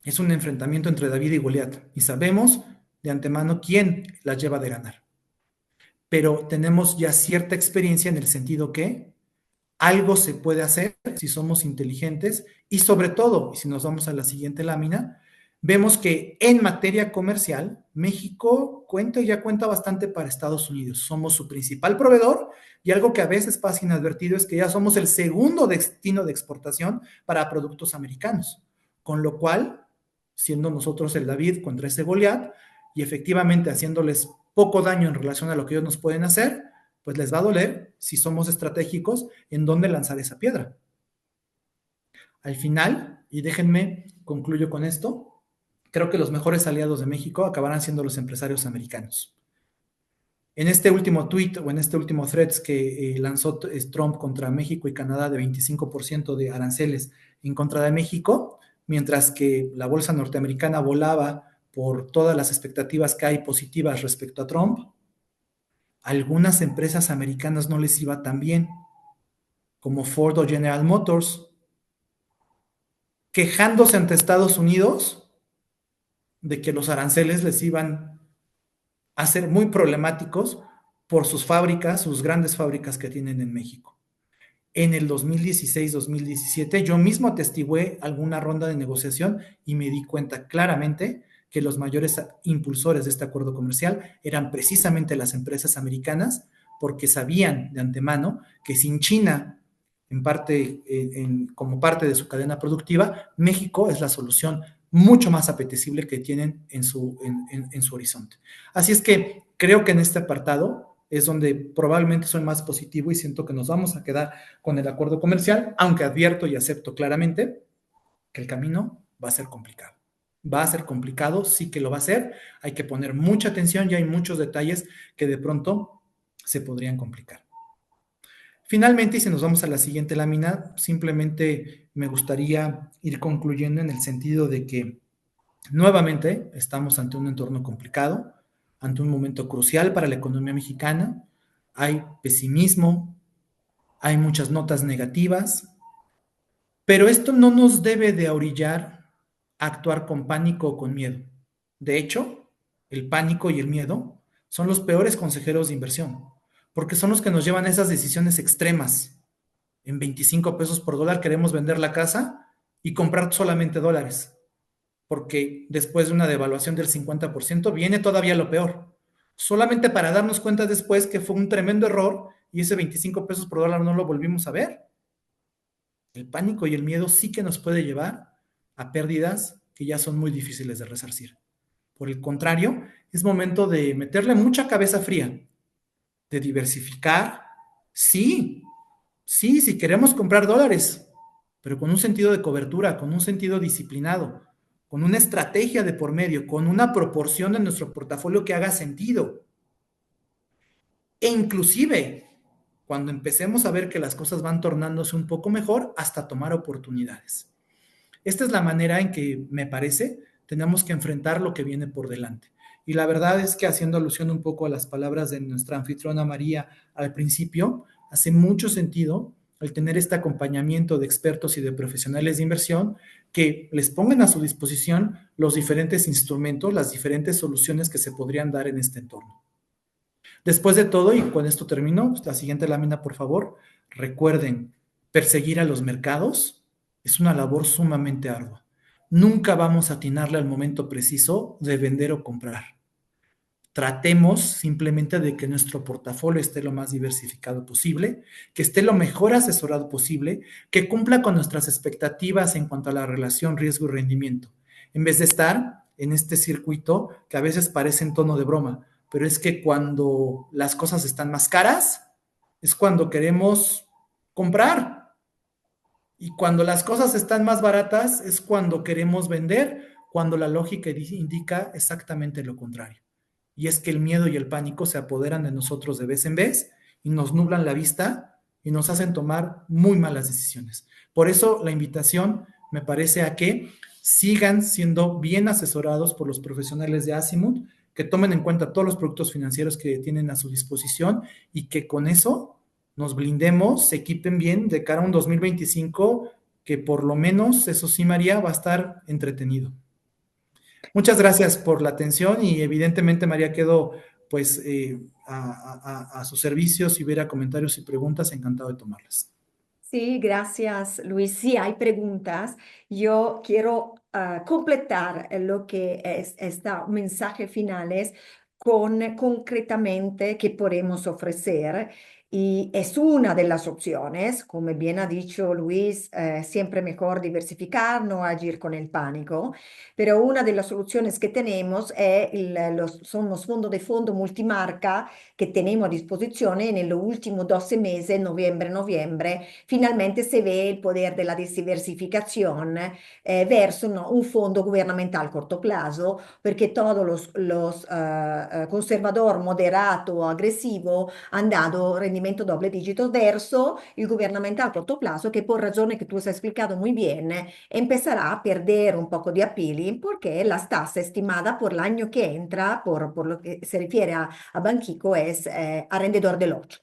Es un enfrentamiento entre David y Goliat y sabemos de antemano quién la lleva de ganar. Pero tenemos ya cierta experiencia en el sentido que algo se puede hacer si somos inteligentes y sobre todo, si nos vamos a la siguiente lámina, vemos que en materia comercial, México cuenta bastante para Estados Unidos. Somos su principal proveedor y algo que a veces pasa inadvertido es que ya somos el segundo destino de exportación para productos americanos. Con lo cual, siendo nosotros el David contra ese Goliat y efectivamente haciéndoles poco daño en relación a lo que ellos nos pueden hacer, pues les va a doler si somos estratégicos en dónde lanzar esa piedra. Al final, y déjenme concluyo con esto, creo que los mejores aliados de México acabarán siendo los empresarios americanos. En este último tweet o en este último threads que lanzó Trump contra México y Canadá de 25% de aranceles en contra de México, mientras que la bolsa norteamericana volaba por todas las expectativas que hay positivas respecto a Trump, a algunas empresas americanas no les iba tan bien, como Ford o General Motors, quejándose ante Estados Unidos de que los aranceles les iban a ser muy problemáticos por sus fábricas, sus grandes fábricas que tienen en México. En el 2016-2017 yo mismo atestigué alguna ronda de negociación y me di cuenta claramente que los mayores impulsores de este acuerdo comercial eran precisamente las empresas americanas, porque sabían de antemano que sin China como parte de su cadena productiva, México es la solución mucho más apetecible que tienen en su horizonte. Así es que creo que en este apartado es donde probablemente soy más positivo y siento que nos vamos a quedar con el acuerdo comercial, aunque advierto y acepto claramente que el camino va a ser complicado. Va a ser complicado, sí que lo va a ser, hay que poner mucha atención y hay muchos detalles que de pronto se podrían complicar. Finalmente, y si nos vamos a la siguiente lámina, simplemente me gustaría ir concluyendo en el sentido de que nuevamente estamos ante un entorno complicado, ante un momento crucial para la economía mexicana, hay pesimismo, hay muchas notas negativas, pero esto no nos debe de orillar a actuar con pánico o con miedo. De hecho, el pánico y el miedo son los peores consejeros de inversión, porque son los que nos llevan a esas decisiones extremas. En 25 pesos por dólar queremos vender la casa y comprar solamente dólares, porque después de una devaluación del 50% viene todavía lo peor, solamente para darnos cuenta después que fue un tremendo error y ese 25 pesos por dólar no lo volvimos a ver. El pánico y el miedo sí que nos puede llevar a pérdidas que ya son muy difíciles de resarcir. Por el contrario, es momento de meterle mucha cabeza fría, de diversificar, sí, si queremos comprar dólares, pero con un sentido de cobertura, con un sentido disciplinado, con una estrategia de por medio, con una proporción de nuestro portafolio que haga sentido. E inclusive, cuando empecemos a ver que las cosas van tornándose un poco mejor, hasta tomar oportunidades. Esta es la manera en que, me parece, tenemos que enfrentar lo que viene por delante. Y la verdad es que, haciendo alusión un poco a las palabras de nuestra anfitriona María al principio, hace mucho sentido el tener este acompañamiento de expertos y de profesionales de inversión que les pongan a su disposición los diferentes instrumentos, las diferentes soluciones que se podrían dar en este entorno. Después de todo, y con esto termino, la siguiente lámina, por favor, recuerden, perseguir a los mercados es una labor sumamente ardua. Nunca vamos a atinarle al momento preciso de vender o comprar. Tratemos simplemente de que nuestro portafolio esté lo más diversificado posible, que esté lo mejor asesorado posible, que cumpla con nuestras expectativas en cuanto a la relación riesgo y rendimiento, en vez de estar en este circuito que a veces parece en tono de broma, pero es que cuando las cosas están más caras, es cuando queremos comprar, y cuando las cosas están más baratas, es cuando queremos vender, cuando la lógica indica exactamente lo contrario. Y es que el miedo y el pánico se apoderan de nosotros de vez en vez y nos nublan la vista y nos hacen tomar muy malas decisiones. Por eso la invitación me parece a que sigan siendo bien asesorados por los profesionales de Azimut, que tomen en cuenta todos los productos financieros que tienen a su disposición y que con eso nos blindemos, se equipen bien de cara a un 2025 que por lo menos, eso sí, María, va a estar entretenido. Muchas gracias por la atención y evidentemente, María, quedo pues a sus servicios. Si hubiera comentarios y preguntas, encantado de tomarlas. Sí, gracias, Luis. Sí, hay preguntas. Yo quiero completar lo que es este mensaje finales con concretamente qué podemos ofrecer. Y es una de las opciones, como bien ha dicho Luis, siempre mejor diversificar, no agir con el pánico, pero una de las soluciones que tenemos son los fondos de fondo multimarca que tenemos a disposición en los últimos 12 meses, noviembre, finalmente se ve el poder de la diversificación verso un fondo gubernamental corto plazo, porque todos los conservador, moderado o agresivo han dado rendimiento doble dígito verso el gubernamental corto plazo, que por razones que tú has explicado muy bien, empezará a perder un poco de appeal porque la tasa estimada por el año que entra, por lo que se refiere a Banxico, es alrededor del 8.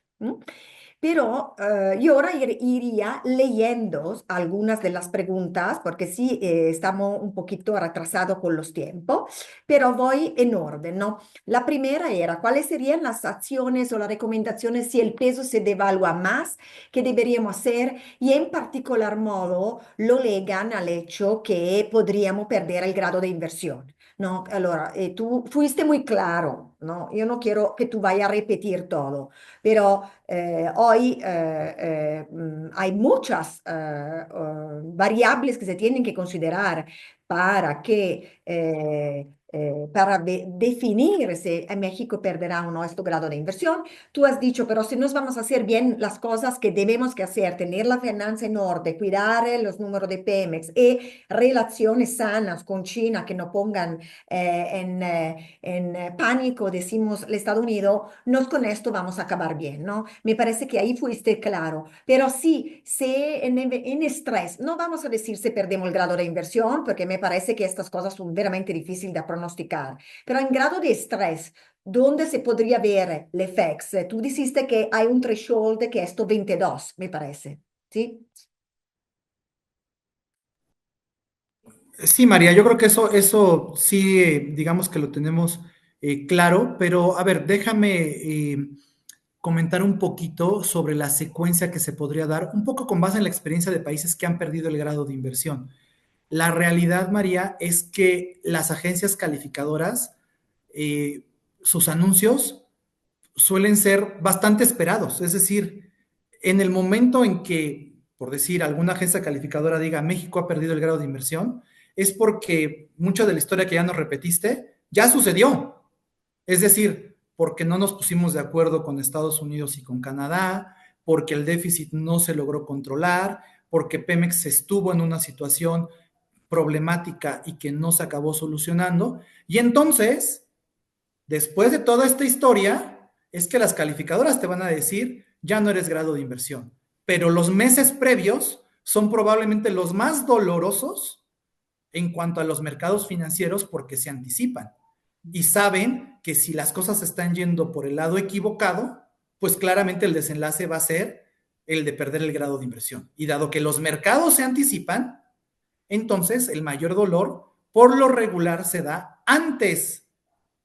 Pero yo ahora iría leyendo algunas de las preguntas, porque sí, estamos un poquito retrasados con los tiempos, pero voy en orden, ¿no? La primera era, ¿cuáles serían las acciones o las recomendaciones si el peso se devalúa más? ¿Qué deberíamos hacer? Y en particular modo lo legan al hecho que podríamos perder el grado de inversión. No, allora, tú fuiste muy claro, ¿no? Yo no quiero que tú vayas a repetir todo, pero hoy hay muchas variables que se tienen que considerar para definir si México perderá o no este grado de inversión. Tú has dicho, pero si nos vamos a hacer bien las cosas que debemos que hacer, tener la finanza en orden, cuidar los números de Pemex y relaciones sanas con China que no pongan en pánico, decimos, el Estados Unidos, nos con esto vamos a acabar bien, ¿no? Me parece que ahí fuiste claro, pero sí, en estrés, no vamos a decir si perdemos el grado de inversión, porque me parece que estas cosas son veramente difíciles de pronosticar, pero en grado de estrés, ¿dónde se podría ver el FX? Tú dijiste que hay un threshold que es esto 22, me parece, ¿sí? Sí, María, yo creo que eso sí, digamos que lo tenemos claro, pero a ver, déjame comentar un poquito sobre la secuencia que se podría dar, un poco con base en la experiencia de países que han perdido el grado de inversión. La realidad, María, es que las agencias calificadoras, eh, sus anuncios suelen ser bastante esperados. Es decir, en el momento en que, por decir, alguna agencia calificadora diga México ha perdido el grado de inversión, es porque mucha de la historia que ya nos repetiste ya sucedió. Es decir, porque no nos pusimos de acuerdo con Estados Unidos y con Canadá, porque el déficit no se logró controlar, porque Pemex estuvo en una situación problemática y que no se acabó solucionando. Y entonces, después de toda esta historia, es que las calificadoras te van a decir, ya no eres grado de inversión. Pero los meses previos son probablemente los más dolorosos en cuanto a los mercados financieros porque se anticipan y saben que si las cosas están yendo por el lado equivocado, pues claramente el desenlace va a ser el de perder el grado de inversión. Y dado que los mercados se anticipan, entonces el mayor dolor por lo regular se da antes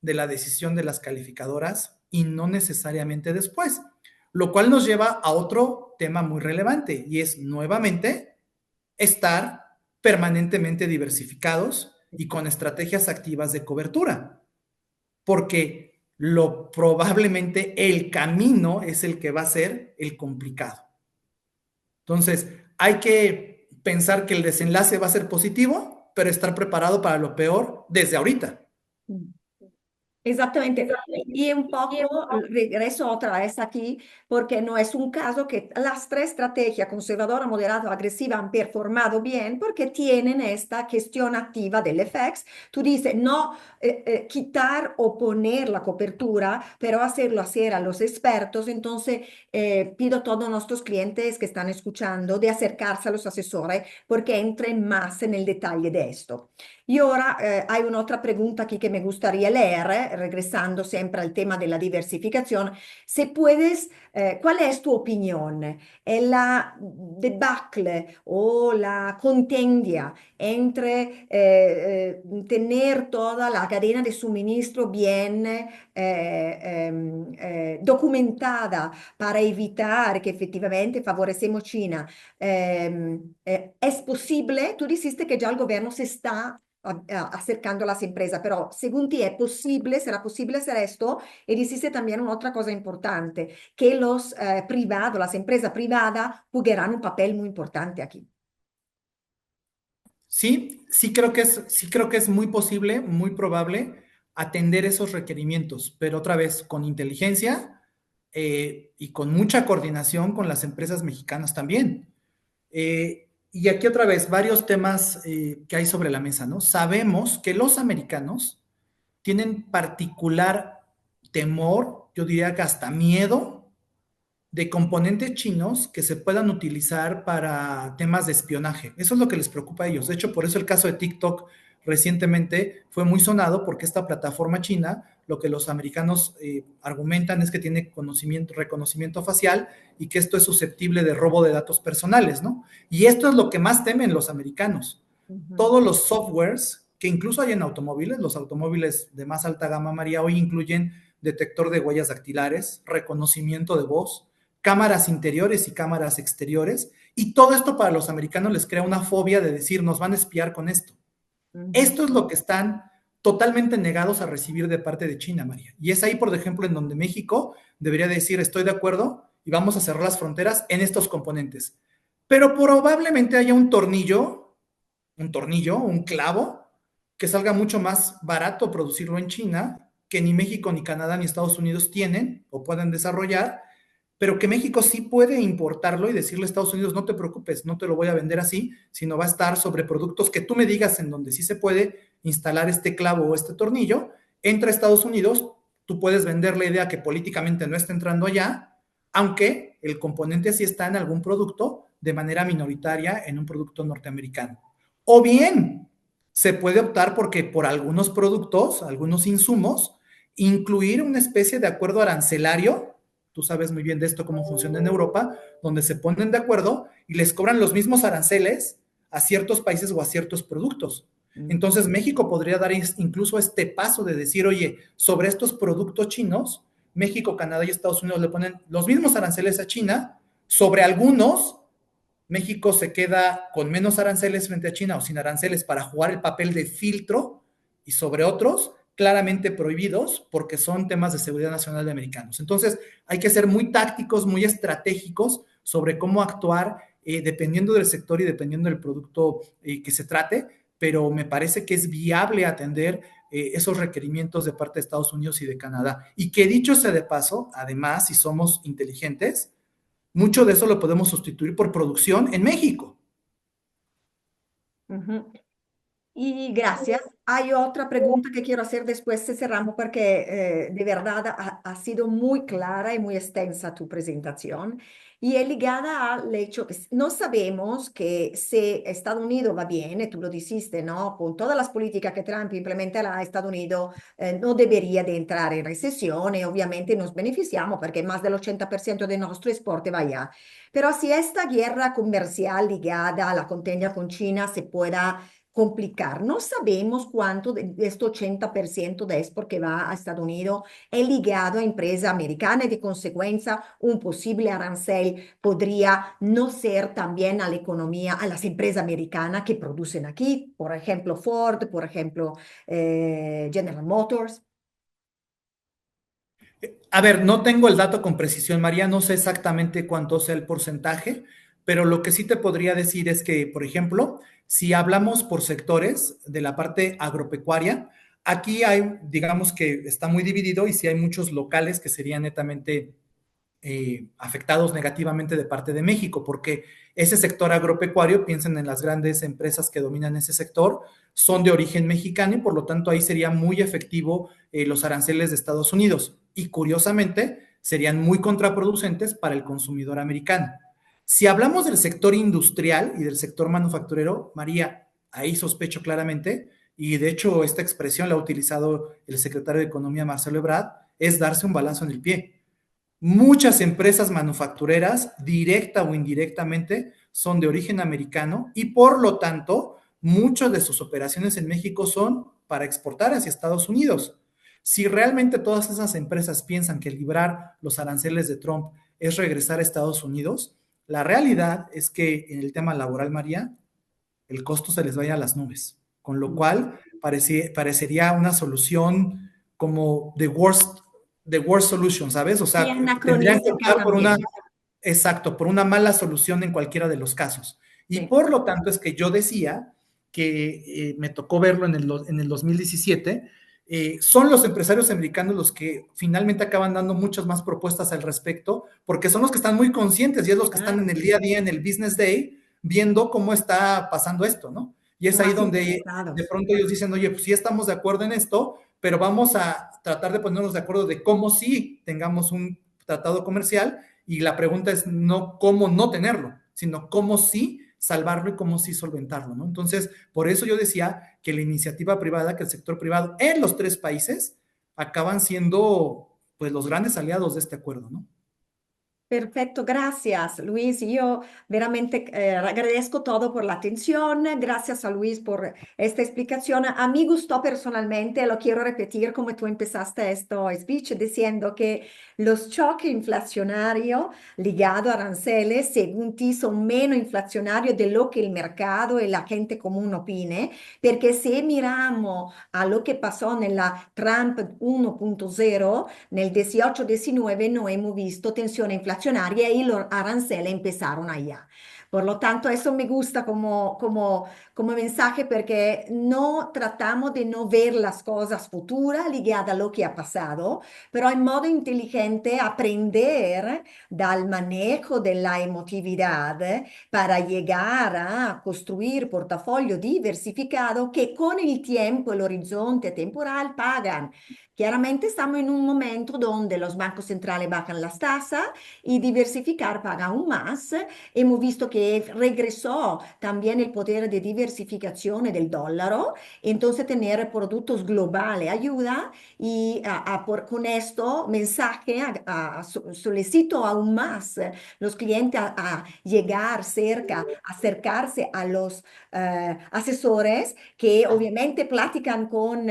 de la decisión de las calificadoras y no necesariamente después, lo cual nos lleva a otro tema muy relevante y es nuevamente estar permanentemente diversificados y con estrategias activas de cobertura, porque probablemente el camino es el que va a ser el complicado. Entonces, hay que pensar que el desenlace va a ser positivo, pero estar preparado para lo peor desde ahorita. Mm. Exactamente. Y un poco regreso otra vez aquí, porque no es un caso que las tres estrategias, conservadora, moderada, agresiva, han performado bien porque tienen esta cuestión activa del FX. Tú dices, no quitar o poner la cobertura, pero hacerlo hacer a los expertos. Entonces, pido a todos nuestros clientes que están escuchando de acercarse a los asesores porque entren más en el detalle de esto. Y ahora hay una otra pregunta aquí que me gustaría leer, regresando siempre al tema de la diversificación. Si puedes, ¿cuál es tu opinión? ¿Es la debacle o la contienda entre tener toda la cadena de suministro bien documentada para evitar que efectivamente favorecemos China? ¿Es posible? Tú dijiste que ya el gobierno se está acercando a las empresas, pero según ti, ¿es posible? ¿Será posible hacer esto? Y dijiste también una otra cosa importante, que los privados, las empresas privadas, jugarán un papel muy importante aquí. Sí, sí creo que es muy posible, muy probable atender esos requerimientos, pero otra vez con inteligencia y con mucha coordinación con las empresas mexicanas también. Y aquí otra vez, varios temas que hay sobre la mesa, ¿no? Sabemos que los americanos tienen particular temor, yo diría que hasta miedo, de componentes chinos que se puedan utilizar para temas de espionaje. Eso es lo que les preocupa a ellos. De hecho, por eso el caso de TikTok recientemente fue muy sonado porque esta plataforma china, lo que los americanos argumentan es que tiene reconocimiento facial y que esto es susceptible de robo de datos personales, ¿no? Y esto es lo que más temen los americanos. Ujú, Todos los softwares que incluso hay en automóviles, los automóviles de más alta gama, María, hoy incluyen detector de huellas dactilares, reconocimiento de voz, cámaras interiores y cámaras exteriores, y todo esto para los americanos les crea una fobia de decir, nos van a espiar con esto. ujú, Esto es lo que están totalmente negados a recibir de parte de China, María. Y es ahí, por ejemplo, en donde México debería decir, estoy de acuerdo y vamos a cerrar las fronteras en estos componentes. Pero probablemente haya un clavo, que salga mucho más barato producirlo en China, que ni México, ni Canadá, ni Estados Unidos tienen o pueden desarrollar, pero que México sí puede importarlo y decirle a Estados Unidos, no te preocupes, no te lo voy a vender así, sino va a estar sobre productos que tú me digas en donde sí se puede instalar este clavo o este tornillo, entra a Estados Unidos, tú puedes vender la idea que políticamente no está entrando allá, aunque el componente sí está en algún producto de manera minoritaria en un producto norteamericano. O bien, se puede optar porque por algunos productos, algunos insumos, incluir una especie de acuerdo arancelario. Tú sabes muy bien de esto, cómo funciona en Europa, donde se ponen de acuerdo y les cobran los mismos aranceles a ciertos países o a ciertos productos. ujú, Entonces México podría dar incluso este paso de decir, oye, sobre estos productos chinos, México, Canadá y Estados Unidos le ponen los mismos aranceles a China, sobre algunos México se queda con menos aranceles frente a China o sin aranceles para jugar el papel de filtro, y sobre otros claramente prohibidos porque son temas de seguridad nacional de americanos. Entonces hay que ser muy tácticos, muy estratégicos sobre cómo actuar dependiendo del sector y dependiendo del producto que se trate, pero me parece que es viable atender esos requerimientos de parte de Estados Unidos y de Canadá. Y que dicho sea de paso, además, si somos inteligentes, mucho de eso lo podemos sustituir por producción en México. ujú. Y gracias. Hay otra pregunta que quiero hacer después de cerramos porque de verdad ha sido muy clara y muy extensa tu presentación y es ligada al hecho que no sabemos que si Estados Unidos va bien, tú lo dijiste, ¿no? Con todas las políticas que Trump implementará, Estados Unidos no debería de entrar en recesión y obviamente nos beneficiamos porque más del 80% de nuestro exporte va allá. Pero si esta guerra comercial ligada a la contienda con China se pueda complicar. No sabemos cuánto de este 80% de export que va a Estados Unidos es ligado a empresas americanas y de consecuencia un posible arancel podría no ser también a la economía, a las empresas americanas que producen aquí, por ejemplo Ford, por ejemplo General Motors. A ver, no tengo el dato con precisión, María, no sé exactamente cuánto sea el porcentaje, pero lo que sí te podría decir es que, por ejemplo, si hablamos por sectores de la parte agropecuaria, aquí hay, digamos que está muy dividido y sí hay muchos locales que serían netamente afectados negativamente de parte de México, porque ese sector agropecuario, piensen en las grandes empresas que dominan ese sector, son de origen mexicano y por lo tanto ahí sería muy efectivo los aranceles de Estados Unidos y curiosamente serían muy contraproducentes para el consumidor americano. Si hablamos del sector industrial y del sector manufacturero, María, ahí sospecho claramente, y de hecho esta expresión la ha utilizado el secretario de Economía Marcelo Ebrard, es darse un balazo en el pie. Muchas empresas manufactureras, directa o indirectamente, son de origen americano y por lo tanto, muchas de sus operaciones en México son para exportar hacia Estados Unidos. Si realmente todas esas empresas piensan que librar los aranceles de Trump es regresar a Estados Unidos, la realidad es que en el tema laboral, María, el costo se les vaya a las nubes, con lo cual parecería una solución como the worst solution, ¿sabes? O Y sea, tendrían que anacronística optar por una, también. exacto, por una mala solución en cualquiera de los casos. Y Sí. por lo tanto es que yo decía que me tocó verlo en el 2017, son los empresarios americanos los que finalmente acaban dando muchas más propuestas al respecto, porque son los que están muy conscientes y es los que están en Claro, el día a día, en el business day, viendo cómo está pasando esto, ¿no? Y es ahí más donde de interesados. pronto ellos dicen, oye, pues sí estamos de acuerdo en esto, pero vamos a tratar de ponernos de acuerdo de cómo sí tengamos un tratado comercial y la pregunta es no cómo no tenerlo, sino cómo sí salvarlo y cómo sí solventarlo, ¿no? Entonces, por eso yo decía que la iniciativa privada, que el sector privado en los tres países acaban siendo pues los grandes aliados de este acuerdo, ¿no? Perfecto, gracias Luis. Yo veramente agradezco todo por la atención. Gracias a Luis por esta explicación. A mí gustó personalmente, lo quiero repetir como tú empezaste esto speech diciendo que los choques inflacionarios ligados a aranceles, según ti, son menos inflacionarios de lo que el mercado y la gente común opine, porque si miramos a lo que pasó en la Trump 1.0, nel 18-19 no hemos visto tensione inflacionaria y los aranceles empezaron allá. Por lo tanto, eso me gusta como mensaje porque no tratamos de no ver las cosas futuras ligadas a lo que ha pasado, pero en modo inteligente aprender del manejo de la emotividad para llegar a construir portafolio diversificado que con el tiempo, el horizonte temporal pagan. Chiaramente estamos en un momento donde los bancos centrales bajan las tasas y diversificar paga aún más. Hemos visto que regresó también el poder de diversificación del dólar, entonces tener productos globales ayuda y con esto mensaje solicito aún más los clientes a llegar cerca, acercarse a los asesores que obviamente platican con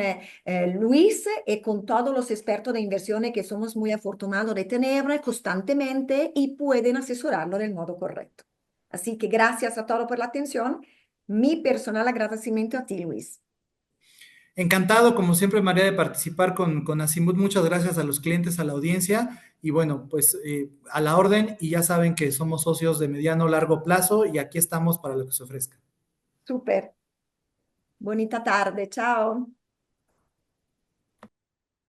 Luis y con todos los expertos de inversiones que somos muy afortunados de tener constantemente y pueden asesorarlo del modo correcto. Así que gracias a todos por la atención. Mi personal agradecimiento a ti, Luis. Encantado, como siempre, María, de participar con Asimut. Muchas gracias a los clientes, a la audiencia y bueno, pues a la orden y ya saben que somos socios de mediano largo plazo y aquí estamos para lo que se ofrezca. Súper. Bonita tarde. Chao.